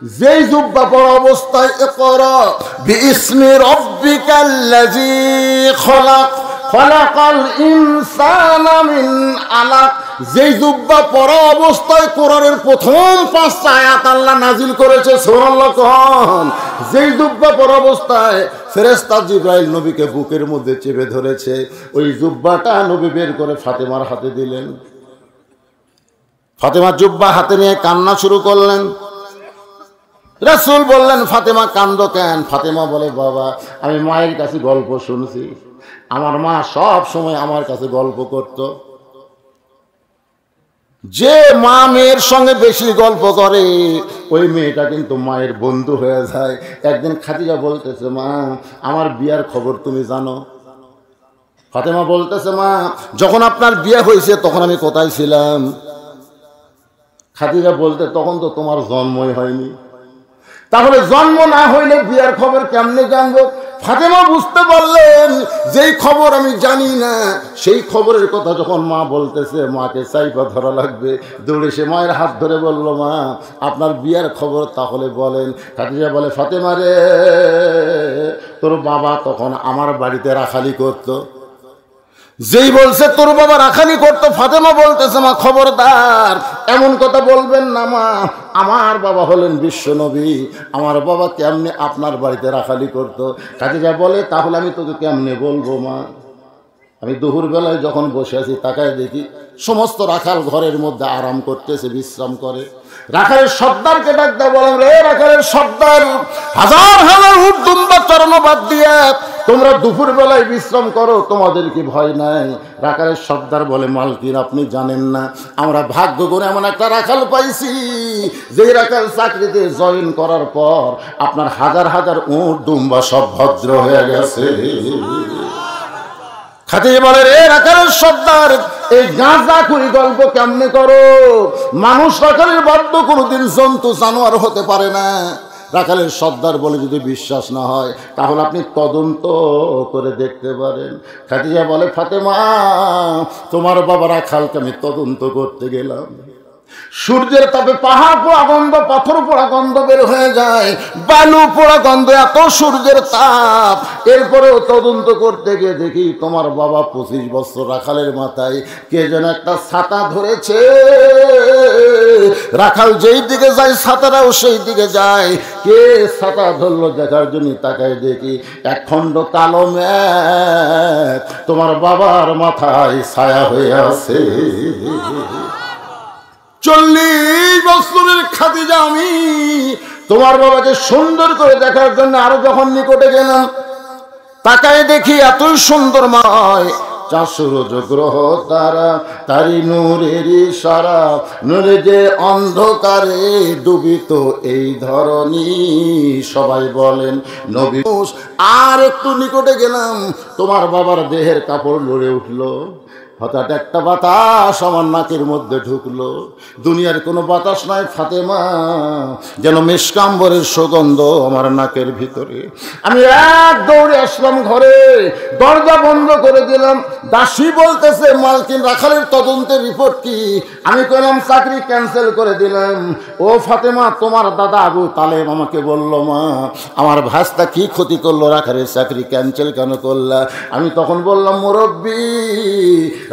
যেই জুব্বা পরা অবস্থায় ইকরা বিইসমি রাব্বিকাল্লাযী খলাক খলাকাল ইনসানা মিন আলাক, যেই জুব্বা পরা অবস্থায় কোরআনের প্রথম 5টা আয়াত আল্লাহ নাজিল করেছে, সুবহানাল্লাহ কোন। যেই জুব্বা পরা অবস্থায় ফেরেশতা জিবরাইল নবীকে বুকের মধ্যে চেপে ধরেছে, ওই জুব্বাটা নবী বের করে ফাতেমার হাতে দিলেন। ফাতেমা জুব্বা হাতে নিয়ে কান্না শুরু করলেন। রাসূল বললেন, ফাতেমা কান্দো কেন? ফাতেমা বলে, বাবা আমি মায়ের কাছে গল্প শুনছি, আমার মা সব সময় আমার কাছে গল্প করত। যে মা মেয়ের সঙ্গে বেশি গল্প করে ওই মেয়েটা কিন্তু মায়ের বন্ধু হয়ে যায়। একদিন খাদিজা বলতেছে, মা আমার বিয়ার খবর তুমি জানো? ফাতেমা বলতেছে, মা যখন আপনার বিয়ে হয়েছে তখন আমি কোথায় ছিলাম? খাদিজা বলতে, তখন তো তোমার জন্মই হয়নি। তাহলে জন্ম না হইলে বিয়ার খবর কেমনে জানবো? ফাতেমা বুঝতে পারলেন যেই খবর আমি জানি না, সেই খবরের কথা যখন মা বলতেছে মাকে চাইপা ধরা লাগবে, দৌড়ে সে মায়ের হাত ধরে বলল, মা আপনার বিয়ার খবর তাহলে বলেন। খাদিজা বলে, ফাতেমা রে, তোর বাবা তখন আমার বাড়িতে রাখালি করতো। যেই বলছে তোর বাবা রাখালি করতো, ফাতেমা বলতেছে, মা খবরদার এমন কথা বলবেন না মা, আমার বাবা হলেন বিশ্ব নবী, আমার বাবা কেমনে আপনার বাড়িতে রাখালি করতো। খাদিজা বলে, তাহলে আমি তোকে কেমনে বলবো মা? আমি দুপুর বেলায় যখন বসে আছি তাকায় দেখি সমস্ত রাখাল ঘরের মধ্যে আরাম করতেছে, বিশ্রাম করে। রাখালের সর্দারকে ডাক দেয়, বলেন, রে রাখালের সর্দার, হাজার হাজার উট দুম্বা চড়ানো বাদ দিয়ে তোমরা দুপুর বেলায় বিশ্রাম করো, তোমাদের কি ভয় নাই? রাখালের সর্দার বলে, মালকিন আপনি জানেন না, আমরা ভাগ্য করে এমন একটা রাখাল পাইছি, যে রাখাল চাকরিতে জয়েন করার পর আপনার হাজার হাজার উট দুম্বা সব ভদ্র হয়ে গেছে। খাদিজা বলে, রে রাখালের সর্দার, এই গাঁজা করি গল্প কেমনে করো? মানুষ রাখালের বাধ্য কোনোদিন জন্তু জানোয়ার হতে পারে না। রাখালের সর্দার বলে, যদি বিশ্বাস না হয় তাহলে আপনি তদন্ত করে দেখতে পারেন। খাদিজা বলে, ফাতেমা তোমার বাবা রাখালকে আমি তদন্ত করতে গেলাম, সূর্যের তাপে পাহাড় পোড়া গন্ধ, পাথর পোড়া গন্ধ বের হয়ে যায়, বালু পোড়া গন্ধ, এত সূর্যের তাপ। এরপরেও তদন্ত করতে গিয়ে দেখি তোমার বাবা 25 বছর রাখালের মাথায় কে যেন একটা ছাতা ধরেছে। রাখাল যেই দিকে যায় ছাতাটাও সেই দিকে যায়। কে ছাতা ধরলো দেখার জন্য তাকায় দেখি এক খণ্ড কালো মেঘ তোমার বাবার মাথায় ছায়া হয়ে আছে। 40 বছরের খাদিজা আমি তোমার বাবাকে সুন্দর করে দেখার জন্য আরো যখন নিকটে গেলাম, তাকায় দেখি এতই সুন্দর মায়, চাঁদ গ্রহ তারা তারি নূরের ইশারা, নূরে যে অন্ধকারে ডুবিত এই ধরনী, সবাই বলেন নবী। আর একটু নিকটে গেলাম, তোমার বাবার দেহের কাপড় লড়ে উঠলো। হঠাৎ একটা বাতাস আমার নাকের মধ্যে ঢুকলো, দুনিয়ার কোনো বাতাস নাই ফাতেমা, যেন মেশকাম্বরের সুগন্ধ আমার নাকের ভিতরে। আমি এক দৌড়ে আসলাম ঘরে, দরজা বন্ধ করে দিলাম। দাসী বলতেছে, মালকিন রাখালের তদন্তের রিপোর্ট কি? আমি কইলাম, চাকরি ক্যান্সেল করে দিলাম। ও ফাতেমা, তোমার দাদা আবু তালেব আমাকে বলল, মা আমার ভাস্তা কি ক্ষতি করলো, রাখালের চাকরি ক্যান্সেল কেন করলা? আমি তখন বললাম, মুরব্বী,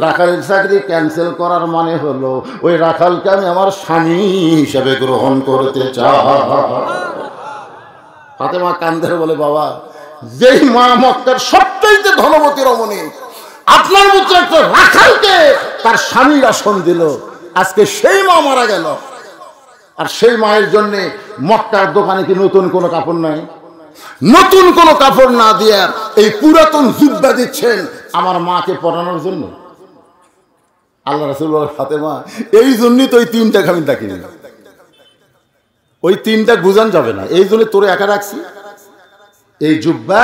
রাখালের চাকরি ক্যান্সেল করার মানে হলো ওই রাখালকে আমি আমার স্বামী হিসেবে গ্রহণ করতে চাই। ফাতেমা কান্দে বলে, বাবা, যেই মা মক্কার সবচাইতে ধনবতী রমণী আপনার মতো একটা রাখালকে তার স্বামীর আসন দিল, আজকে সেই মা মারা গেল, আর সেই মায়ের জন্য মক্কার দোকানে কি নতুন কোনো কাপড় নাই? নতুন কোনো কাপড় না দিয়ে এই পুরাতন জুব্বা দিচ্ছেন আমার মাকে পরানোর জন্য। আল্লাহ রাসূল বলেন, ফাতেমা, এই জন্যই তো ওই 3টাকে আমি ডাকিনি, ওই 3টা বুঝান যাবে না, এই জন্য তোর একা রাখছি। এই জুব্বা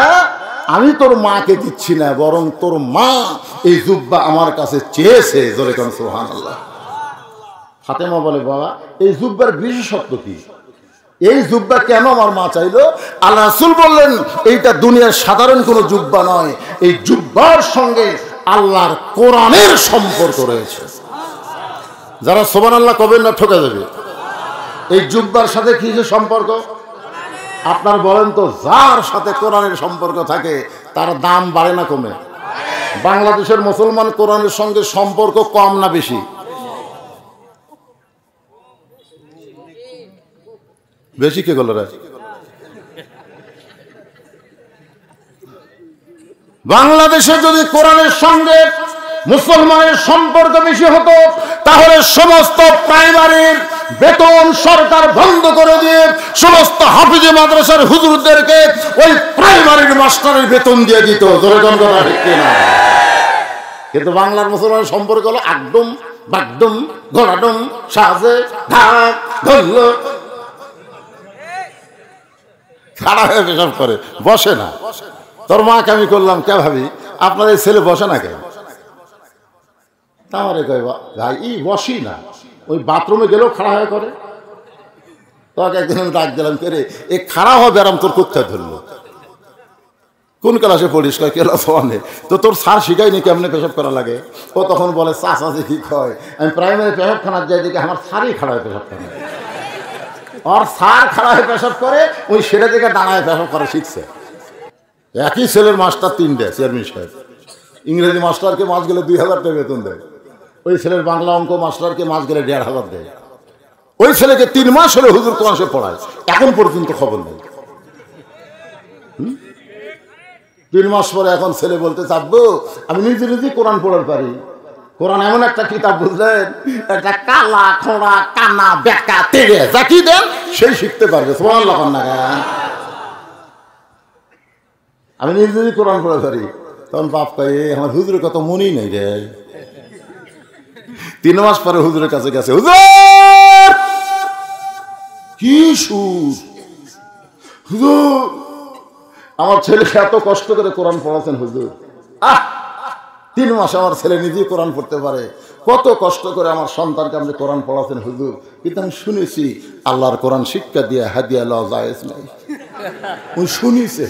আমি তোর মাকে দিচ্ছি না, বরং তোর মা এই জুব্বা আমার কাছে চেয়েছে। জোরে কোন সুবহানাল্লাহ। ফাতেমা বলে, বাবা, এই জুব্বার বিশেষত্ব কি? এই জুব্বা কেন আমার মা চাইলো? আল্লাহ রাসূল বললেন, এইটা দুনিয়ার সাধারণ কোনো জুব্বা নয়, এই জুব্বার সঙ্গে আল্লাহর কোরআনের সম্পর্ক রয়েছে। যারা সুবহানাল্লাহ কবেন না ঠকে যাবে। এই জুব্বার সাথে কি সম্পর্ক? আপনার বলেন তো, যার সাথে কোরআনের সম্পর্ক থাকে তার দাম বাড়ে না কমে? বাংলাদেশের মুসলমান কোরআনের সঙ্গে সম্পর্ক কম না বেশি? বেশি কে গেল? বাংলাদেশে যদি কোরআনের সঙ্গে মুসলমানের সম্পর্ক বেশি হতো, তাহলে সমস্ত প্রাইমারির বেতন সরকার বন্ধ করে দিয়ে সমস্ত হাফিজে মাদ্রাসার হুজুরদেরকে ওই প্রাইমারির মাস্টারের বেতন দিয়ে দিত। কিন্তু বাংলার মুসলমানের সম্পর্ক হলো একদম বাগদম ঘোড়াডম সাজে ঢাক ধরল, খাড়া হয়ে পেশাব করে, বসে না। তোর মাকে আমি করলাম কে ভাবি, আপনার এই ছেলে বসে না কেন? তাহলে কয়, ভাই ই বসি না, ওই বাথরুমে গেলেও খাড়া হয়ে করে। তোকে একদিন আমি ডাক দিলাম, করে এ খাড়া হবে আরাম তোর কোথায় ধরলো? কোন ক্লাসে পড়িস? কয় ক্লাস 1-এ। তো তোর স্যার শিখায়নি কেমনে পেশাব করা লাগে? ও তখন বলে চাচা যে কি কয়, আমি প্রাইমারি পেশাবখানার যাই দেখি আমার স্যারই খাড়ায় পেশাব করে, ওর স্যার খাড়ায় পেশাব করে, ওই সেটা থেকে দাঁড়ায় পেশাব করা শিখছে। একই ছেলের মাস্টার 3টে, চেয়ারম্যান সাহেব। ইংরেজি মাস্টারকে মাস গেলে 2000 টাকা বেতন দেয়, ওই ছেলের বাংলা অঙ্ক মাস্টারকে মাস গেলে 1500 দেয়। ওই ছেলেকে 3 মাস হলে হুজুর কোরআন শরীফ পড়ায়, এখন পর্যন্ত খবর নেই। 3 মাস পরে এখন ছেলে বলতে চাপবো আমি নিজে নিজে কোরআন পড়ার পারি। কোরআন এমন একটা কিতাব, বুঝলেন, একটা কালা খোঁড়া কানা বেকা তেড়ে যা কি দেন সেই শিখতে পারবে। সুবহানাল্লাহ না, আমি নিজে নিজে কোরআন পড়ার পারি। তখন বাপ কয়ে আমার হুজুরের কত মনেই নেই রে। 3 মাস পরে হুজুরের কাছে গেছে, হুজুর কি সুর, হুজুর আমার ছেলেকে এত কষ্ট করে কোরআন পড়াচ্ছেন হুজুর। 3 মাস আমার ছেলে নিজেই কোরআন পড়তে পারে, কত কষ্ট করে আমার সন্তানকে আপনি কোরআন পড়াচ্ছেন হুজুর। কিন্তু আমি শুনেছি আল্লাহর কোরআন শিক্ষা দিয়ে হাদিয়া লওয়া জায়েজ নাই। ওই শুনিছে,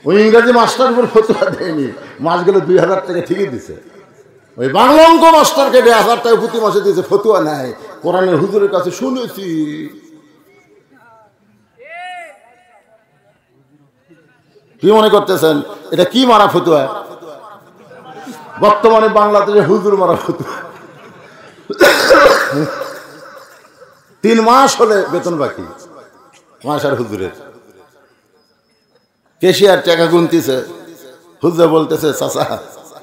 ওই ইংরেজি মাস্টার উপর ফতোয়া দেয়নি, মাস গেলে 2000 টাকা ঠিকই দিছে। ওই বাংলা অঙ্ক মাস্টারকে 1000 টাকা প্রতি মাসে দিয়েছে, ফতোয়া নাই। কোরআনের হুজুরের কাছে শুনেছি। কি মনে করতেছেন এটা কি মারা ফতুয়া? বর্তমানে বাংলাদেশে হুজুর মারা ফতুয়া। 3 মাস হলে বেতন বাকি মাসার হুজুরের। কেশিয়ার টাকা গুনতেছে, হুজুর বলতেছে চাচা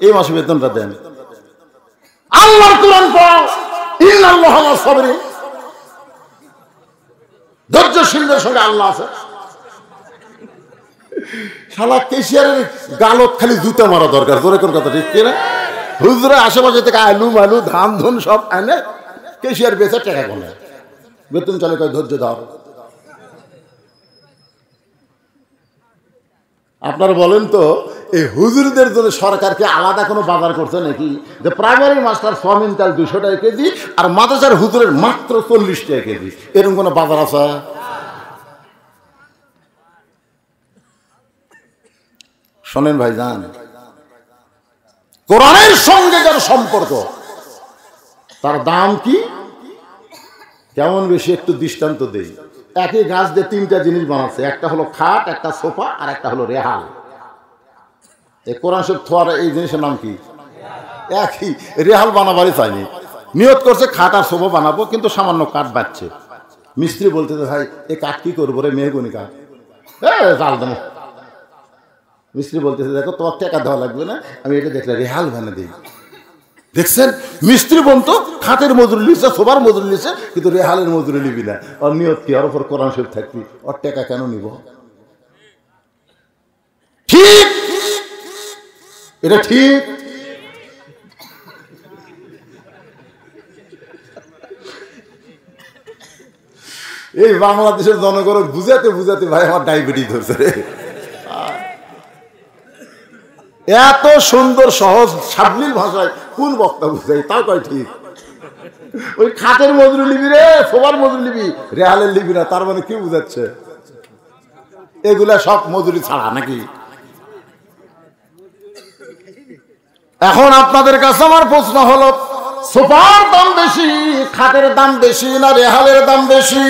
এই মাসে বেতনটা দেন। আল্লাহর কোরআন পড়ো, ইন্নাল্লাহা মা'আস সাবিরিন, ধৈর্যশীলদের সঙ্গে আল্লাহ আছে। শালা কেশিয়ারের গালত খালি জুতা মারা দরকার, জোরে কোন কথা ঠিক কিনা? হুজুরের আশেপাশে থেকে আলু মালু ধান ধন সব এনে কেশিয়ার বেচে টাকা গোনে, বেতন চলে কয় ধৈর্য ধর। আপনারা বলেন তো এই হুজুরদের জন্য সরকারকে আলাদা কোনো বাজার করছে নাকি? যে প্রাইমারি মাস্টার সয়াবিন তেল 200 টাকা কেজি আর মাদ্রাসার হুজুরের মাত্র 40 টাকা কেজি, এরকম কোনো বাজার আছে? শোনেন ভাইজান, কোরআনের সঙ্গে যার সম্পর্ক তার দাম কি কেমন বেশি একটু দৃষ্টান্ত দেই। একই গাছ দিয়ে 3টা জিনিস বানাচ্ছে, একটা হলো খাট, একটা সোফা আর একটা হলো রেহাল। এই কোরআন শরীফ থোয়ার এই জিনিসের নাম কি? একই। রেহাল বানাবারই চাইনি, নিয়ত করছে খাট আর সোফা বানাবো, কিন্তু সামান্য কাঠ বাঁচছে। মিস্ত্রি বলতেছে ভাই এই কাঠ কি করবো রে, মেহগুনি কাঠ, জাল দেবো। মিস্ত্রি বলতেছে দেখো তোমার টাকা দেওয়া লাগবে না, আমি এটা দেখলে রেহাল বানা দিই। দেখছেন মিস্ত্রি বলতো খাটের মজুরি লিখছে, সোফার মজুরি লিখছে, কিন্তু রেহালের মজুরি নিবি না। ওর নিয়ত কি? ওর উপর কোরআন শরীফ থাকবি, ওর টাকা কেন নিব? ঠিক, এটা ঠিক। এই বাংলাদেশের জনগণ বুঝাতে বুঝাতে ভাই আমার ডায়াবেটিস ধরছে রে। এত সুন্দর সহজ সাবলীল ভাষায় কোন বক্তা বুঝাই? তাও কয় ঠিক। ওই খাটের মজুরি লিবি রে, সোফার মজুরি লিবি, রেহালের লিবি না, তার মানে কি বুঝাচ্ছে? এগুলা সব মজুরি ছাড়া নাকি? এখন আপনাদের কাছে আমার প্রশ্ন হলো, সোফার দাম বেশি, খাটের দাম বেশি না রেহালের দাম বেশি?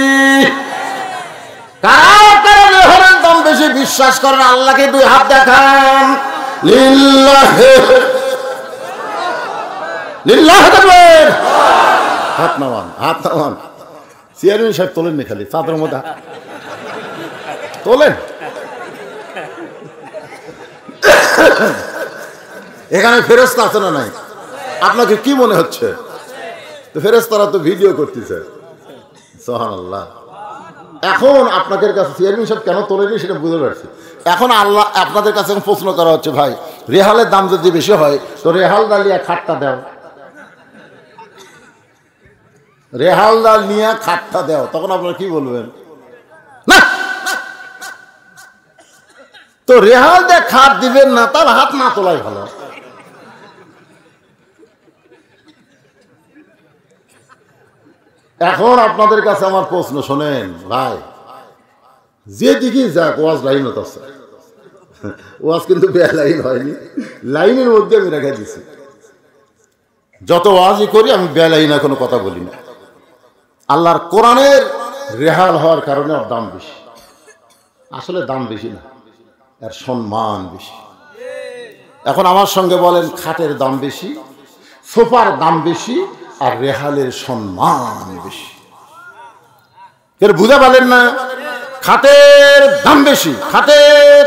কারা কারা রেহালের দাম বেশি বিশ্বাস করেন? আল্লাহকে 2 হাত দেখান। লিল্লাহি লিল্লাহি তাকবীর। হাত নামান, হাত নামান। চেয়ারম্যান সাহেব তোলেন নি, খালি চাদরের মধ্যে তোলেন। এখানে ফেরেশতা আছে না নাই? আপনাকে কি মনে হচ্ছে? তো ফেরেশতারা তো ভিডিও করতেছে। সুবহানাল্লাহ। এখন আপনাদের কাছে চেয়ারম্যান সাহেব কেন তোলেনি সেটা বুঝতে পারছি। এখন আল্লাহ আপনাদের কাছে প্রশ্ন করা হচ্ছে, ভাই রেহালের দাম যদি বেশি হয় তো রেহাল ডালিয়া খাটটা দাও, রেহাল ডাল নিয়ে খাটটা দাও, তখন আপনারা কি বলবেন? না, তো রেহাল দিয়ে খাট দিবেন না, তার হাত না তোলাই ভালো। এখন আপনাদের কাছে আমার প্রশ্ন, শোনেন ভাই, যে দিকে যাক ওয়াজ লাইনত আছে, ওয়াজ কিন্তু বেলাইন হয়নি, লাইনের মধ্যে আমি রেখে দিছি। যত ওয়াজই করি আমি বেলাইনা কোনো কথা বলি না। আল্লাহর কোরআনের রেহাল হওয়ার কারণে ওর দাম বেশি। আসলে দাম বেশি না, এর সম্মান বেশি। এখন আমার সঙ্গে বলেন, খাটের দাম বেশি, সোফার দাম বেশি, আর রেহালের সম্মান বেশি। এর বুঝে পারেন না? খাটের দাম বেশি, খাটের,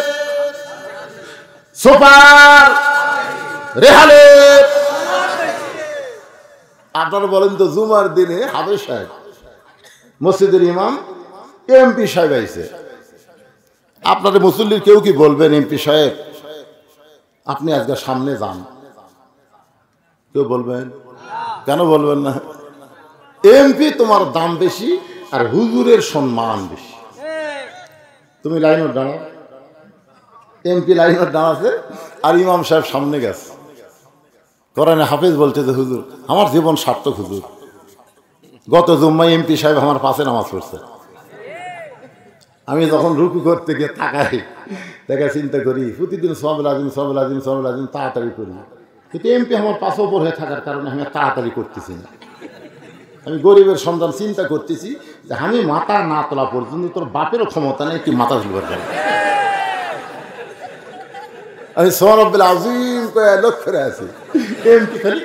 সোফার, রেহালের। আপনারা বলেন তো, জুমার দিনে হাফেজ সাহেব, মসজিদের ইমাম, এমপি সাহেব আইছে, আপনাদের মুসল্লির কেউ কি বলবেন এমপি সাহেব আপনি আজকে সামনে যান? কেউ বলবেন? কেন বলবেন না? এমপি তোমার দাম বেশি আর হুজুরের সম্মান বেশি। তুমি লাইনের দাঁড়াও, এমপি লাইনের দাঁড়াছে আর ইমাম সাহেব সামনে গেছে। কোরআনে হাফেজ বলছে যে হুজুর আমার জীবন সার্থক হুজুর, গত জুম্মায় এমপি সাহেব আমার পাশে নামাজ পড়ছে। আমি যখন রুকু করতে গিয়ে তাকাই, দেখা চিন্তা করি প্রতিদিন সওয়াবুল আযীম সওয়াবুল আযীম সওয়াবুল আযীম তাড়াতাড়ি করি, কিন্তু এমপি আমার পাশে ওপর হয়ে থাকার কারণে আমি তাড়াতাড়ি করতেছি না। আমি গরিবের সন্তান, চিন্তা করতেছি যে আমি মাথা না তোলা পর্যন্ত তোর বাপেরও ক্ষমতা নেই কি মাথা তুলবার জন্য। আমি সওয়াবুল আযীম কয়ে লক্ষ্য করে আছি, এমপি খালি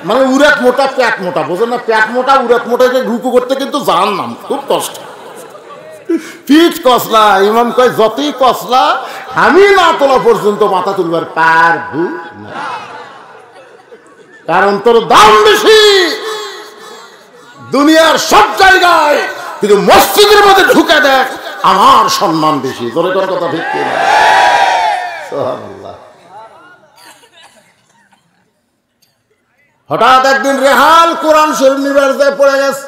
মানে উরাত মোটা প্যাট মোটা, বোঝেন না? প্যাট মোটা উরাত মোটাকে রুকু করতে কিন্তু জাহান্নাম, খুব কষ্ট। পিঠ কসলা, ইমাম কয় যতই কসলা আমি না তোলা পর্যন্ত মাথা তুলবার পারবো না, কারণ তোর দাম বেশি দুনিয়ার সব জায়গায়, কিন্তু মসজিদের মধ্যে ঢুকে দেখ আমার সম্মান বেশি। তোর কথা ঠিক কিনা? সুবহানাল্লাহ। হঠাৎ একদিন রেহাল কোরআন শরীফ নিবার যায় পড়ে গেছে,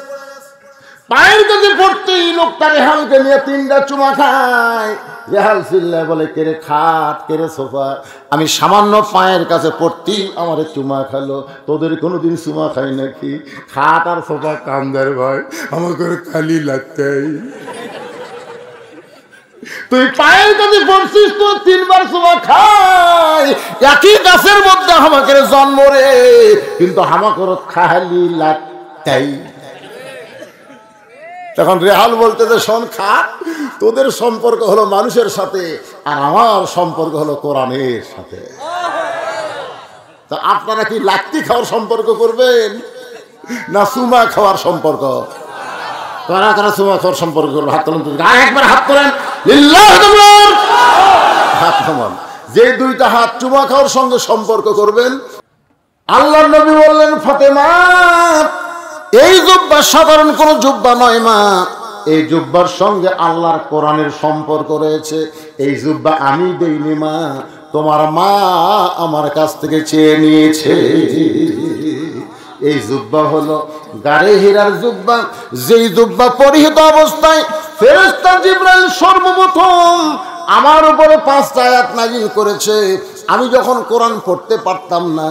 পায়ের কাছে পড়তেই লোকটা রেহালকে নিয়ে 3টা চুমা খায়। রেহাল চিল্লায় বলে, কেরে খাট, কেরে সোফা, আমি সামান্য পায়ের কাছে পড়তেই আমার চুমা খালো, তোদের কোনোদিন চুমা খাই নাকি? খাট আর সোফা কামদার ভাই, আমাকে খালি লাগতেই। তুই পায়ের কাছে পড়ছিস তো 3বার চুমা খাই, একই গাছের মধ্যে আমাকে জন্ম রে, কিন্তু আমাকে খালি লাগতেই। তখন রেহাল বলতে যে শোন খাট, তোদের সম্পর্ক হলো মানুষের সাথে আর আমার সম্পর্ক হলো কোরআনের সাথে। তা আপনারা কি লাত্তি খাওয়ার সম্পর্ক করবেন না চুমা খাওয়ার সম্পর্ক? কারা কারা চুমা খাওয়ার সম্পর্ক করবেন? হাত তোলেন, একবার হাত তোলেন, হাত থামান। যে 2টা হাত চুমা খাওয়ার সঙ্গে সম্পর্ক করবেন, আল্লাহর নবী বললেন, ফাতেমা এই জুব্বা সাধারণ কোন জুব্বা নয় মা, এই জুব্বার সঙ্গে আল্লাহর কোরআনের সম্পর্ক রয়েছে। এই জুব্বা আমি দেইনি মা, তোমার মা আমার কাছ থেকে চেয়ে নিয়েছে। এই জুব্বা হলো গারে হীরার জুব্বা, যেই জুব্বা পরিহিত অবস্থায় ফেরেশতা জিবরাইল সর্বপ্রথম আমার উপরে 5টা আয়াত নাযিল করেছে। আমি যখন কোরআন পড়তে পারতাম না,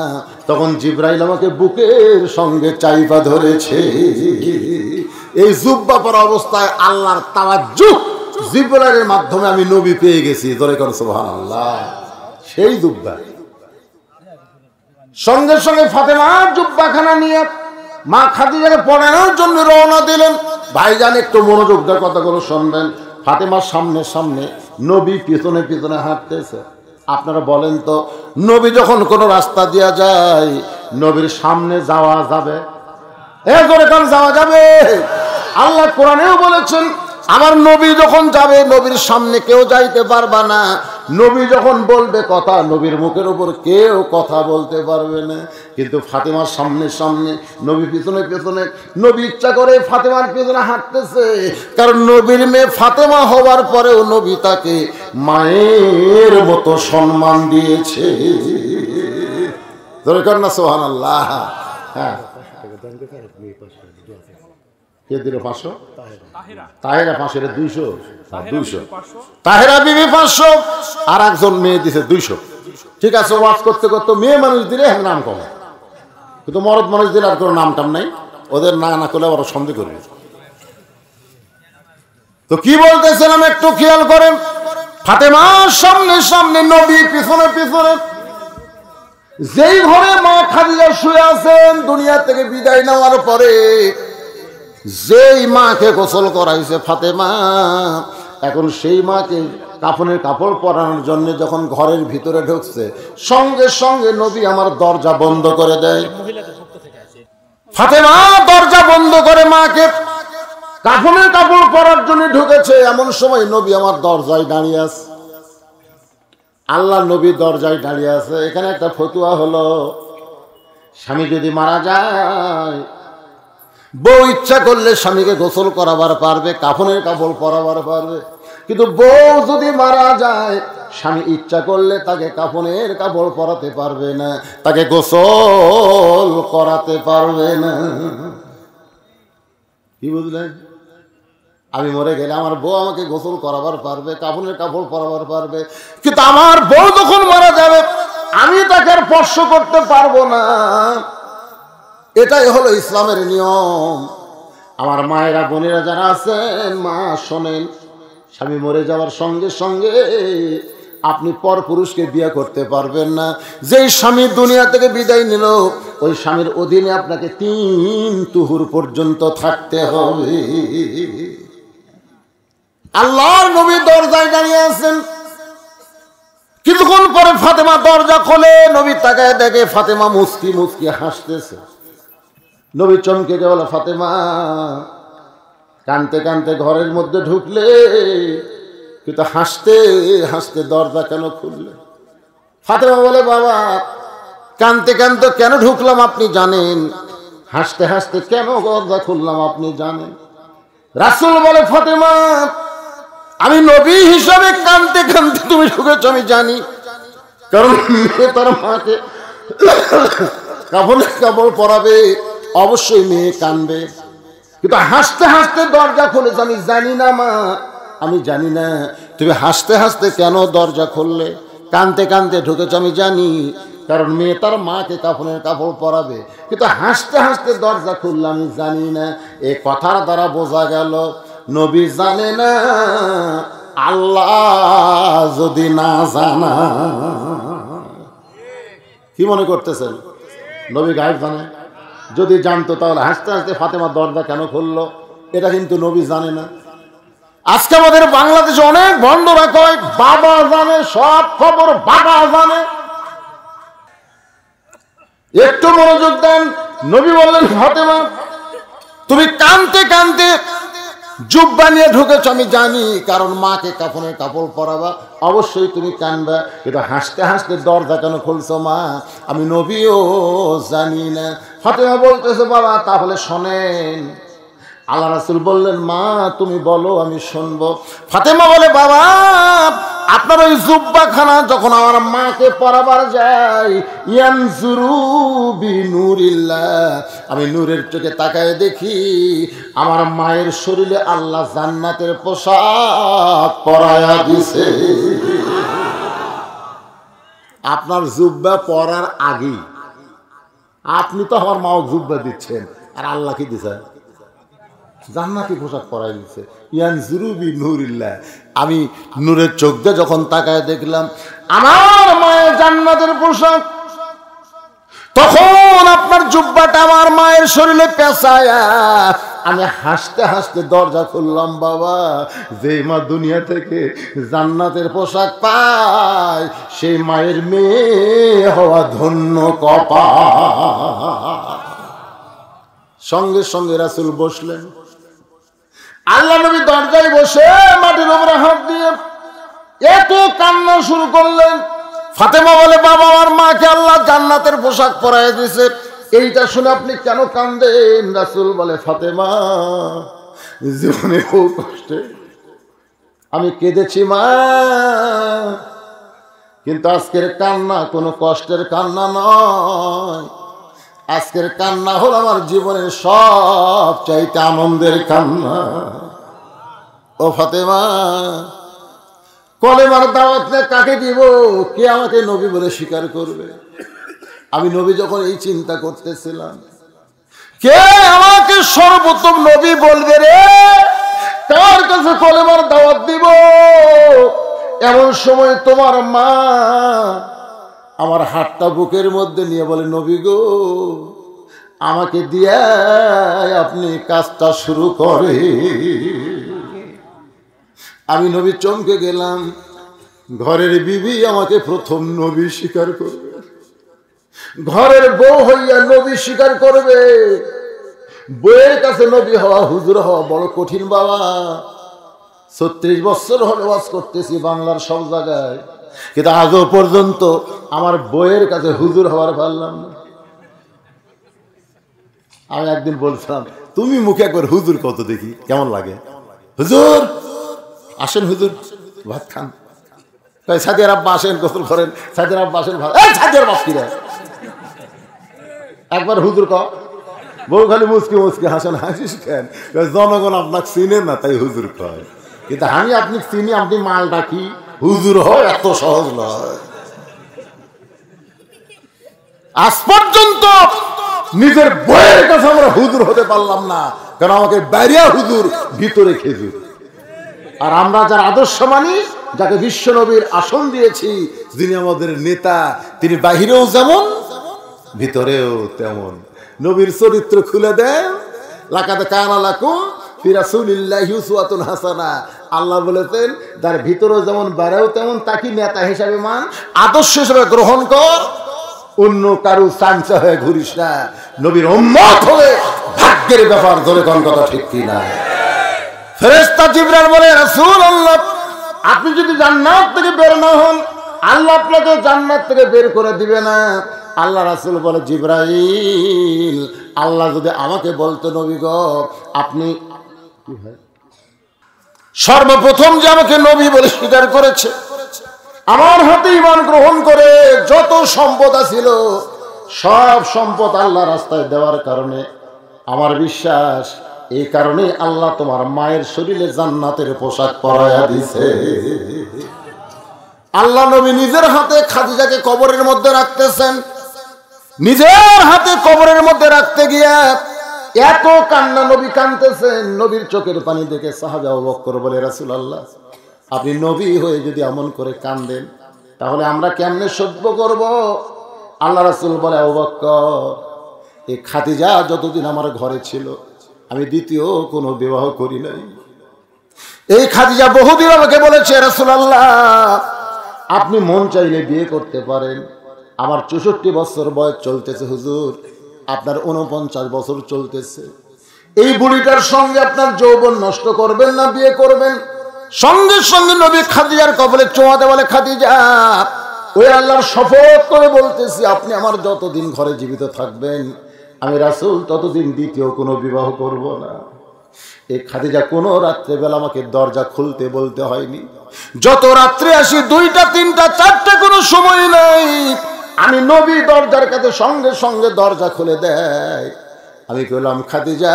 তখন জিবরাইল আমাকে বুকের সঙ্গে চাইপা ধরেছে। এই জুব্বা পরা অবস্থায় আল্লাহর তাওয়াজ্জুহ জিবরাইলের মাধ্যমে আমি নবী পেয়ে গেছি। ধরে কর সুবহানাল্লাহ। সেই জুব্বা সঙ্গে সঙ্গে ফাতেমা জুব্বাখানা নিয়ে মা খাদিজাকে পড়ানোর জন্য রওনা দিলেন। ভাইজান একটু মনোযোগ দিয়ে কথাগুলো শুনবেন। ফাতেমার সামনে সামনে, নবী পিছনে পিছনে হাঁটতেছে। আপনারা বলেন তো, নবী যখন কোনো রাস্তা দিয়া যায়, নবীর সামনে যাওয়া যাবে? করে কারণ যাওয়া যাবে। আল্লাহ কোরআনেও বলেছেন, আমার নবী যখন যাবে, নবীর সামনে কেউ যাইতে পারবে না। নবী যখন বলবে কথা, নবীর মুখের উপর কেউ কথা বলতে পারবে না। কিন্তু ফাতেমার সামনে সামনে, নবী পিছনে পিছনে। নবী ইচ্ছা করে ফাতেমার পিছনে হাঁটতেছে, কারণ নবীর মেয়ে ফাতেমা হওয়ার পরেও নবী তাকে মায়ের মতো সম্মান দিয়েছে। দরকার না সুবহানাল্লাহ। হ্যাঁ, কে দিল 500? তাহেরা 500, 200, 200। তাহেরা বিবি 500, আর একজন মেয়ে দিছে 200। ঠিক আছে, ওয়াজ করতে করতে মেয়ে মানুষ দিলে নাম কমে, কিন্তু মরদ মানুষ দিলে আর কোনো নাম টাম নাই। ওদের না না করলে ওরা সন্দেহ করবে। তো কি বলতেছিলাম একটু খেয়াল করেন। ফাতেমার সামনে সামনে, নবী পিছনে পিছনে। যেই ঘরে মা খাদিজা শুয়ে আছেন দুনিয়া থেকে বিদায় নেওয়ার পরে, যেই মাকে গোসল করাইছে ফাতেমা, এখন সেই মাকে কাফনের কাপড় পরানোর জন্য যখন ঘরের ভিতরে ঢুকছে, সঙ্গে সঙ্গে নবী আমার দরজা বন্ধ করে দেয়। ফাতেমা দরজা বন্ধ করে মাকে কাফনের কাপড় পরার জন্য ঢুকেছে, এমন সময় নবী আমার দরজায় দাঁড়িয়ে আছে। আল্লাহ নবী দরজায় দাঁড়িয়ে আছে। এখানে একটা ফতুয়া হলো, স্বামী যদি মারা যায়, বউ ইচ্ছা করলে স্বামীকে গোসল করাবার পারবে, কাফনের কাপড় পরাবার পারবে, কিন্তু বউ যদি মারা যায়, স্বামী ইচ্ছা করলে তাকে কাফনের কাপড় পরাতে পারবে না, তাকে গোসল করাতে পারবে না। কি বুঝলেন? আমি মরে গেলে আমার বউ আমাকে গোসল করাবার পারবে, কাফনের কাপড় পরাবার পারবে, কিন্তু আমার বউ যখন মারা যাবে আমি তাকে আর স্পর্শ করতে পারবো না। এটাই হলো ইসলামের নিয়ম। আমার মায়েরা বোনেরা যারা আছেন, মা শোনেন, স্বামী মরে যাওয়ার সঙ্গে সঙ্গে আপনি পর পুরুষকে বিয়ে করতে পারবেন না। যেই স্বামী দুনিয়া থেকে বিদায় নিল, ওই স্বামীর অধীনে আপনাকে 3 তুহুর পর্যন্ত থাকতে হবে। আল্লাহর নবী দরজায় দাঁড়িয়ে আছেন। কিছুক্ষণ পরে ফাতেমা দরজা খোলে, নবী তাকায় দেখে ফাতেমা মুস্কি মুস্কি হাসতেছে। নবী চমকে গেল, ফাতেমা কানতে কানতে ঘরের মধ্যে ঢুকলে, কিন্তু হাসতে হাসতে দরজা কেন খুললে? ফাতেমা বলে, বাবা কানতে কানতে কেন ঢুকলাম আপনি জানেন, হাসতে হাসতে কেন দরজা খুললাম আপনি জানেন? রাসূল বলে, ফাতেমা আমি নবী হিসাবে কানতে কানতে তুমি ঢুকেছ আমি জানি, কারণ মেয়ে তার মাকে কাফনের কাপড় পরাবে, অবশ্যই মেয়ে কানবে, কিন্তু হাসতে হাসতে দরজা খুলেছে আমি জানি না মা, আমি জানি না তুমি হাসতে হাসতে কেন দরজা খুললে, কানতে কানতে ঢুকেছ আমি জানি, কারণ মেয়ে তার মাকে কাফনের কাপড় পরাবে, কিন্তু হাসতে হাসতে দরজা খুললে আমি জানি না। এই কথার দ্বারা বোঝা গেল নবী জানে না, আল্লাহ যদি না জানা। কি মনে করতেছেন নবী গায়েব জানে? যদি জানতো তাহলে হাসতে হাসতে ফাতেমা দরজা কেন খুললো? এটা কিন্তু নবী জানে না। আজকে আমাদের বাংলাদেশে অনেক বন্ধুরা কয় বাবা জানে, সব খবর বাবা জানে। একটু মনোযোগ দেন। নবী বললেন, ফাতেমা তুমি কানতে কানতে জুব্বা নিয়ে ঢুকেছ আমি জানি, কারণ মাকে কাফনের কাপড় পরাবা, অবশ্যই তুমি কানবা, কিন্তু হাসতে হাসতে দরজা কেন খুলছো মা, আমি নবীও জানি না। ফাতেমা বলতেছে, বাবা তাহলে শোনেন। আল্লাহ রাসূল বললেন, মা তুমি বলো আমি শুনবো। ফাতেমা বলে, বাবা আপনার ওই জুব্বাখানা যখন আমার মাকে পরাবার যাই, ইয়ানজুরু বিনুরিল্লাহ, আমি নূরের চোখে তাকায় দেখি আমার মায়ের শরীরে আল্লাহ জান্নাতের পোশাক পরায়া দিছে। আপনার জুব্বা পরার আগে আপনি তো আমার মাও জুব্বা দিচ্ছেন, আর আল্লাহ কি দিছে? জান্নাতি পোশাক পরাই দিচ্ছে। ইয়ানজুরু বিনুরিল্লাহ, আমি নূরের চোখ দিয়ে যখন তাকায় দেখলাম আমার মায়ের জান্নাতের পোশাক, তখন আপনার জুব্বাটা আমার মায়ের শরীরে পেঁচায়া আমি হাসতে হাসতে দরজা খুললাম। বাবা যে মা দুনিয়া থেকে জান্নাতের পোশাক পায়, সেই মায়ের মেয়ে হওয়া ধন্য কপাল। সঙ্গে সঙ্গে রাসূল বসলেন। আল্লাহ নবী দরজায় বসে মাটির উপরে হাত দিয়ে এত কান্না শুরু করলেন। ফাতেমা বলে, বাবা আমার মাকে আল্লাহ জান্নাতের পোশাক পরায় দিয়েছে, এইটা শুনে আপনি কেন কান্দেন? রাসূল বলে, ফাতেমা জীবনে খুব কষ্টে আমি কেঁদেছি মা, কিন্তু আজকের কান্না কোনো কষ্টের কান্না নয়, আজকের কান্না হলো আমার জীবনের সবচাইতে আনন্দের কান্না। ও ফাতেমা কলেমার দাওয়াত কাকে দিব? কে আমাকে নবী বলে স্বীকার করবে? আমি নবী যখন এই চিন্তা করতেছিলাম, কে আমাকে সর্বোত্তম নবী বলবে রে, কার কাছে কলেমার দাওয়াত দিব? এমন সময় তোমার মা আমার হাতটা বুকের মধ্যে নিয়ে বলে, নবী গো, আমাকে দিয়ে আপনি কাজটা শুরু করে। আমি নবী চমকে গেলাম। ঘরের বিবি আমাকে প্রথম নবী স্বীকার করবে, ঘরের বউ হইয়া নবী স্বীকার করবে। বউয়ের কাছে নবী হওয়া, হুজুর হওয়া বড় কঠিন বাবা। 36 বছর হলে ওয়াজ করতেছি বাংলার সব জায়গায়, কিন্তু আজও পর্যন্ত আমার বউয়ের কাছে হুজুর হওয়ার পারলাম না। আমি একদিন বলছিলাম, তুমি মুখে একবার হুজুর কত দেখি, কেমন লাগে? হুজুর আসেন, হুজুর ভাত খান। সাদিয়ার আব্বা আসেন, গোসল করেন। সাদিয়ার আব্বা আসেন, সাদিয়ার বাপ কিরা একবার হুজুর ক। বউ খালি মুসকি মুসকি হাসেন। হাসিস কেন? জনগণ আপনাকে চিনে না তাই হুজুর কয়, কিন্তু আমি আপনি চিনি, আপনি মাল ডাকি, হুজুর হয় এত সহজ নয়। আজ পর্যন্ত নিজের বইয়ের কাছে আমরা হুজুর হতে পারলাম না, কারণ আমাকে বাইরিয়া হুজুর, ভিতরে খেজুর। আর আমরা যার আদর্শ মানি, যাকে বিশ্ব নবীর আসন দিয়েছি, যিনি আমাদের নেতা, তিনি বাহিরেও যেমন ভিতরেও তেমন। নবীর চরিত্র খুলে দেন, লাকাদ কানা লাকুম ফি রাসূলিল্লাহি উসওয়াতুন হাসানা। আল্লাহ বলেছেন, যার ভিতরেও যেমন বাইরেও তেমন, তাকে নেতা হিসাবে মান, আদর্শ হিসেবে গ্রহণ কর, অন্য কারু চামচা হয়ে ঘুরিস না। নবীর উম্মত হলে ভাগ্যের ব্যাপার, ধরে কোন কথা ঠিক কিনা? ফেরেশতা জিবরাইল বলে, রাসূলুল্লাহ, আপনি যদি জান্নাত থেকে বের না হন, আল্লাহ আপনাকে জান্নাত থেকে বের করে দিবে না। আল্লাহ রাসূল বলে, জিবরাইল, আল্লাহ যদি আমাকে বলতো, নবী গো, আপনি সর্বপ্রথম যে আমাকে নবী বলে স্বীকার করেছে, আমার হাতে ঈমান গ্রহণ করে যত সম্পদ ছিল, সব সম্পদ আল্লাহ রাস্তায় দেওয়ার কারণে আমার বিশ্বাস, এই কারণে আল্লাহ তোমার মায়ের শরীরে জান্নাতের পোশাক পরাইয়া দিছে। আল্লাহ নবী নিজের হাতে খাদিজাকে কবরের মধ্যে রাখতেছেন। নিজের হাতে কবরের মধ্যে রাখতে গিয়া এত কান্না, নবী কাঁদতেছেন। নবীর চোখের পানি দেখে সাহাবা আবু বকর বলে, রাসূলুল্লাহ, আপনি নবী হয়ে যদি এমন করে কাঁদেন, তাহলে আমরা কেমনে সহ্য করব? আল্লাহ রাসূল বলে, আবু বকর, এই খাদিজা যতদিন আমার ঘরে ছিল, আমি দ্বিতীয় কোনো বিবাহ করি নাই। এই খাদিজা বহুদিন আমাকে বলেছে, রাসূলুল্লাহ, আপনি মন চাইলে বিয়ে করতে পারেন। আমার 64 বছর বয়স চলতেছে হুজুর, আপনার 49 বছর চলতেছে। এই বুড়িটার সঙ্গে আপনার যৌবন নষ্ট করবেন না, বিয়ে করবেন? সঙ্গে সঙ্গে নবী খাদিজার কপালে চুমাতে বলে, খাদিজা, ওই আল্লাহর শপথ করে বলতেছি, আপনি আমার যতদিন ঘরে জীবিত থাকবেন, আমি রাসূল ততদিন দ্বিতীয় কোনো বিবাহ করব না। এই খাদিজা কোনো রাত্রেবেলা আমাকে দরজা খুলতে বলতে হয়নি। যত রাত্রে আসি, 2টা 3টা 4টা কোনো সময় নাই, আমি নবী দরজার কাছে সঙ্গে সঙ্গে দরজা খুলে দেয়। আমি বললাম, খাদিজা,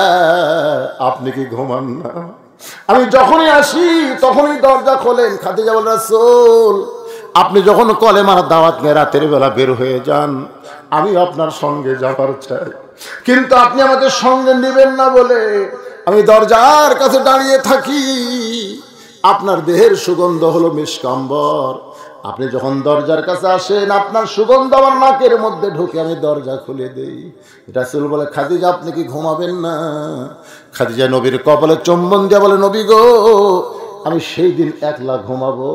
আপনি কি ঘুমান না? আমি যখনই আসি তখনই দরজা খোলেন। খাদিজা বলে, রাসূল, আপনি যখন কলেমার দাওয়াত নিয়ে রাতের বেলা বের হয়ে যান, আমি আপনার সঙ্গে যাবার চাই, কিন্তু আপনি আমাকে সঙ্গে নেবেন না বলে আমি দরজার কাছে দাঁড়িয়ে থাকি। আপনার দেহের সুগন্ধ হলো মিশকাম্বর, আপনি যখন দরজার কাছে আসেন, আপনার সুগন্ধ আমার নাকের মধ্যে ঢুকে, আমি দরজা খুলে দেই। রাসূল বলে, খাদিজা, আপনি কি ঘুমাবেন না? খাদিজা নবীর কপালে চুম্বন দিয়ে বলে, নবী গো, আমি সেই দিন একলা ঘুমাবো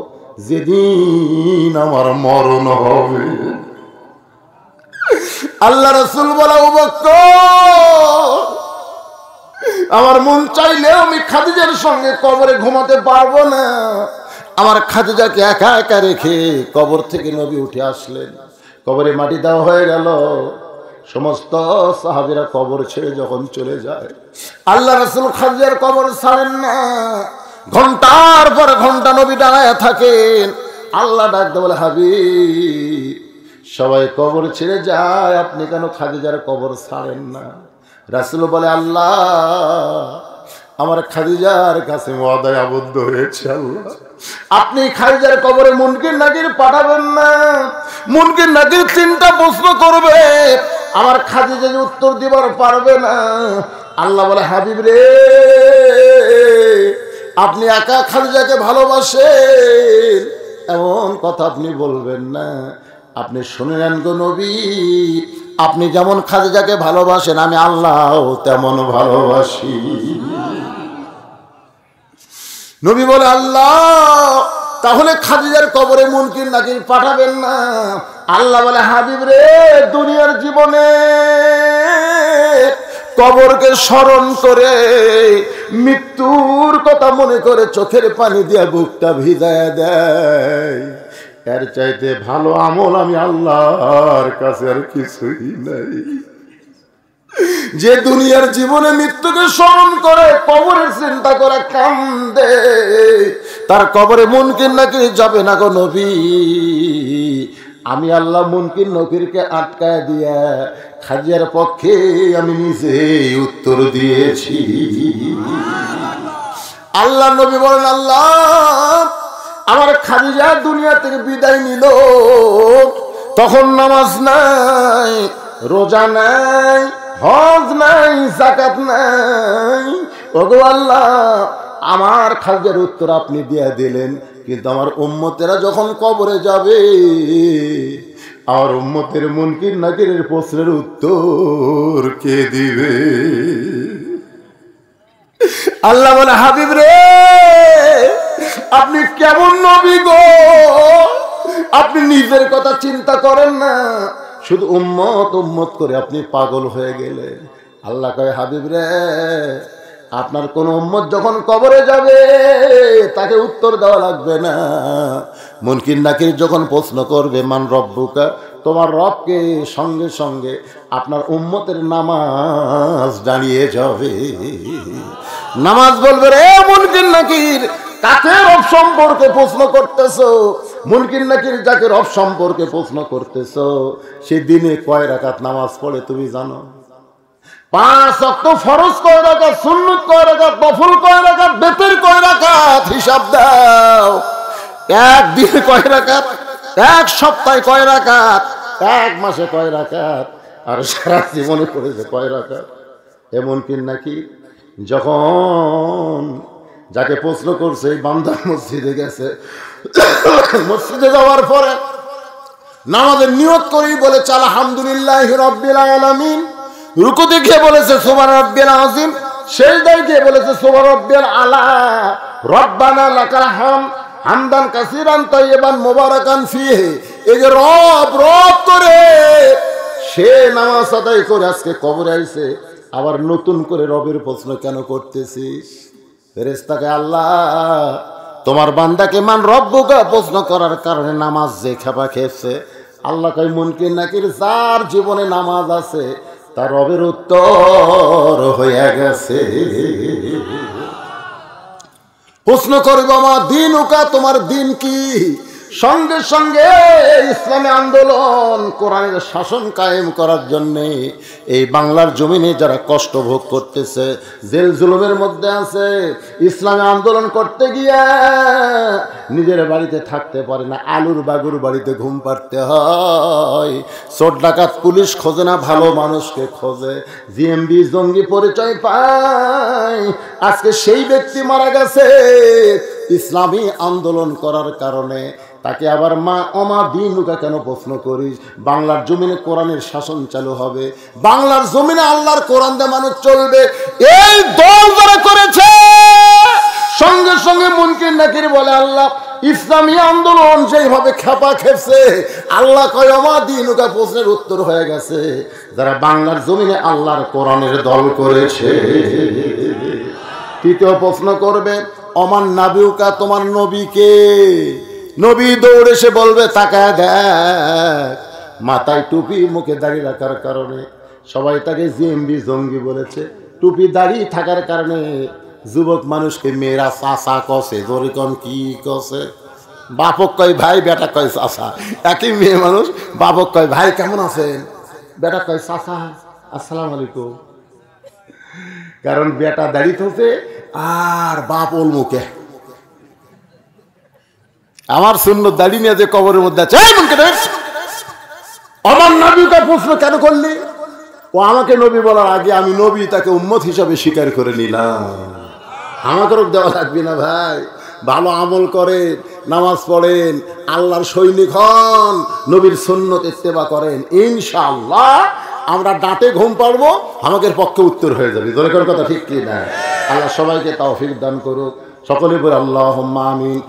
যেদিন আমার মরণ হবে। আল্লাহ রাসূল বলে, আবু বকর, আমার মন চাইলেও আমি খাদিজার সঙ্গে কবরে ঘুমাতে পারবো না। আমার খাদিজাকে একা একা রেখে কবর থেকে নবী উঠে আসলেন। কবরে মাটি দেওয়া হয়ে গেল। সমস্ত সাহাবীরা কবর ছেড়ে যখন চলে যায়, আল্লাহ রাসূল খাদিজার কবর ছাড়েন না। ঘন্টার পর ঘন্টা নবী দাঁড়ায় থাকেন। আল্লাহ ডাকতে বলে, হাবিব, সবাই কবর ছেড়ে যায়, আপনি কেন খাদিজার কবর ছাড়েন না? রাসূল বলে, আল্লাহ, আমার খাদিজার কাছে ওয়াদায় আবদ্ধ হয়েছে, আল্লাহ, আপনি খাদিজার কবরে মুনকির নাকির পাঠাবেন না। মুনকির নাকির 3টা প্রশ্ন করবে, আমার খাদিজা যে উত্তর দিবার পারবে না। আল্লাহ বলে, হাবিব রে, আপনি একা খাদিজাকে ভালোবাসেন, এমন কথা আপনি বলবেন না। আপনি শুনে নেন গো নবী, আপনি যেমন খাদিজাকে ভালোবাসেন আমি আল্লাহ তেমন ভালোবাসি। নবী বলে, আল্লাহ তাহলে খাদিজার কবরে মুনকির নাকির পাঠাবেন না? আল্লাহ বলে, হাবিব রে, দুনিয়ার জীবনে কবরকে স্মরণ করে মৃত্যুর কথা মনে করে চোখের পানি দিয়ে বুকটা ভিজায় দেয়, এর চাইতে ভালো আমল আমি আল্লাহর কাছে আর কিছুই নাই। যে দুনিয়ার জীবনে মৃত্যুকে স্মরণ করে কবরের চিন্তা করে কান্দে, তার কবরে মুনকির নাকির যাবে না গো নবী। আমি আল্লাহ মুনকির নকিরকে আটকায় দিয়া খাদিজার পক্ষে আমি নিজে উত্তর দিয়েছি। আল্লাহ নবী বলেন, আল্লাহ আমার খাদিজা দুনিয়া থেকে বিদায় নিল, তখন নামাজ নাই, রোজা নাই, হজ নাই, যাকাত নাই। ওগো আল্লাহ, আমার খাদিজার উত্তর আপনি দিয়ে দিলেন, কিন্তু আমার উম্মতেরা যখন কবরে যাবে, আমার উম্মতের মুনকির নাকিরের প্রশ্নের উত্তর কে দিবে? আল্লাহ বলে, হাবিব রে, আপনি কেমন নবী গো? আপনি নিজের কথা চিন্তা করেন না, শুধু উম্মত উম্মত করে আপনি পাগল হয়ে গেলেন। আল্লাহ কয়, হাবিব রে, আপনার কোন উম্মত যখন কবরে যাবে তাকে উত্তর দেওয়া লাগবে না। মুনকির নাকির যখন প্রশ্ন করবে মান রব্বুকা, তোমার রবকে, সঙ্গে সঙ্গে আপনার উম্মতের নামাজ দাঁড়িয়ে যাবে। নামাজ বলবে, রে মুনকির নাকির, কাকে রব সম্পর্কে প্রশ্ন করতেছো? মুনকির নাকির যাকে রব সম্পর্কে প্রশ্ন করতেছো, সে দিনে কয় রাকাত নামাজ পড়ে তুমি জানো? 5 ওয়াক্ত ফরজ কয় রাকাত, সুন্নত কয় রাকাত, নফল কয় রাকাত, বেতের কয় রাকাত, হিসাব দাও। এক দিনে কয় রাকাত, এক সপ্তাহে কয় রাকাত, এক মাসে কয় রাকাত, আর সারা জীবনে পড়েছে কয় রাকাত? এমনকি নাকি যখন যাকে প্রশ্ন করছে বান্দা মসজিদে গেছে, মসজিদে যাওয়ার পরে নামাজের নিয়ত করেই বলেছে আলহামদুলিল্লাহি রাব্বিল আলামিন, রুকুতে গিয়ে বলেছে সুবহান রাব্বিল আযীম, সিজদায় গিয়ে বলেছে সুবহান রাব্বিল আলা, রব্বানা লাকাল হামদ হামদান কাসীরান তাইয়িবান মুবারাকান ফিহি। এই যে রব রব করে সে নামাজ আদায় করে আজকে কবরে আইছে, আবার নতুন করে রবের প্রশ্ন কেন করতেছিস? ফেরেশতাকে, আল্লাহ তোমার বান্দাকে মান রব্বুকা প্রশ্ন করার কারণে নামাজ যে খেপা খেয়েছে। আল্লাহ কয়, মুনকির নাকির যার জীবনে নামাজ আছে তার রবের উত্তর হয়ে গেছে। প্রশ্ন করবে আমার দিন উকা, তোমার দিন কি? সঙ্গে সঙ্গে ইসলামী আন্দোলন, কোরআনের শাসন কায়েম করার জন্যে এই বাংলার জমিনে যারা কষ্ট ভোগ করতেছে, জেল জুলুমের মধ্যে আছে, ইসলামী আন্দোলন করতে গিয়ে নিজের বাড়িতে থাকতে পারে না, আলুর বাগুর বাড়িতে ঘুম পাড়তে হয়। চোর ডাকাত পুলিশ খোঁজে না, ভালো মানুষকে খোঁজে। জিএমবি জঙ্গি পরিচয় পায়। আজকে সেই ব্যক্তি মারা গেছে ইসলামী আন্দোলন করার কারণে। তাকে আবার মা অমা দিনুকা কেন প্রশ্ন করিস? বাংলার জমিনে কোরআনের শাসন চালু হবে, বাংলার জমিনে আল্লাহর কোরআন দিয়ে মানুষ চলবে। এই দল যারা করেছে, সঙ্গে সঙ্গে মুনকির নাকির বলে, আল্লাহ ইসলামী আন্দোলন যেভাবে খেপা খেপছে, আল্লাহ কয় অমা দিনুকা প্রশ্নের উত্তর হয়ে গেছে। যারা বাংলার জমিনে আল্লাহর কোরআনের দল করেছে। তৃতীয় প্রশ্ন করবে, অমান নাবিউকা, তোমার নবীকে? নবী দৌড়ে এসে বলবে, তাকায় দেখ। মাথায় টুপি, মুখে দাঁড়িয়ে রাখার কারণে সবাই তাকে জিএমবি জঙ্গি বলেছে। টুপি দাঁড়িয়ে থাকার কারণে যুবক মানুষকে মেয়েরা চাচা কষে, জরিকন কি কষে, বাপক কয় ভাই, বেটা কয় চাচা। একই মেয়ে মানুষ, বাপক কয় ভাই কেমন আছেন, বেটা কয় চাচা আসসালাম আলাইকুম। কারণ বেটা দাঁড়িয়ে থাকে আর বাপ ওল মুখে। আমার সুন্নত দাড়ি নিয়ে যে কবরের মধ্যে আছে, আমার নবীকে প্রশ্ন কেন করলি? ও আমাকে নবী বলার আগে আমি নবী, তাকে উম্মত হিসাবে স্বীকার করে নিলাম। আমাকে রোগ দেওয়া লাগবে না ভাই। ভালো আমল করেন, নামাজ পড়েন, আল্লাহর সৈনিক হন, নবীর সুন্নত ইত্তেবা করেন, ইনশাআল্লাহ আমরা ডাঁটে ঘুম পাড়বো, আমাদের পক্ষে উত্তর হয়ে যাবে। দরকার কথা ঠিক কি না? আল্লাহ সবাইকে তৌফিক দান করুক। সকলে বলে আল্লাহুম্মা আমিন।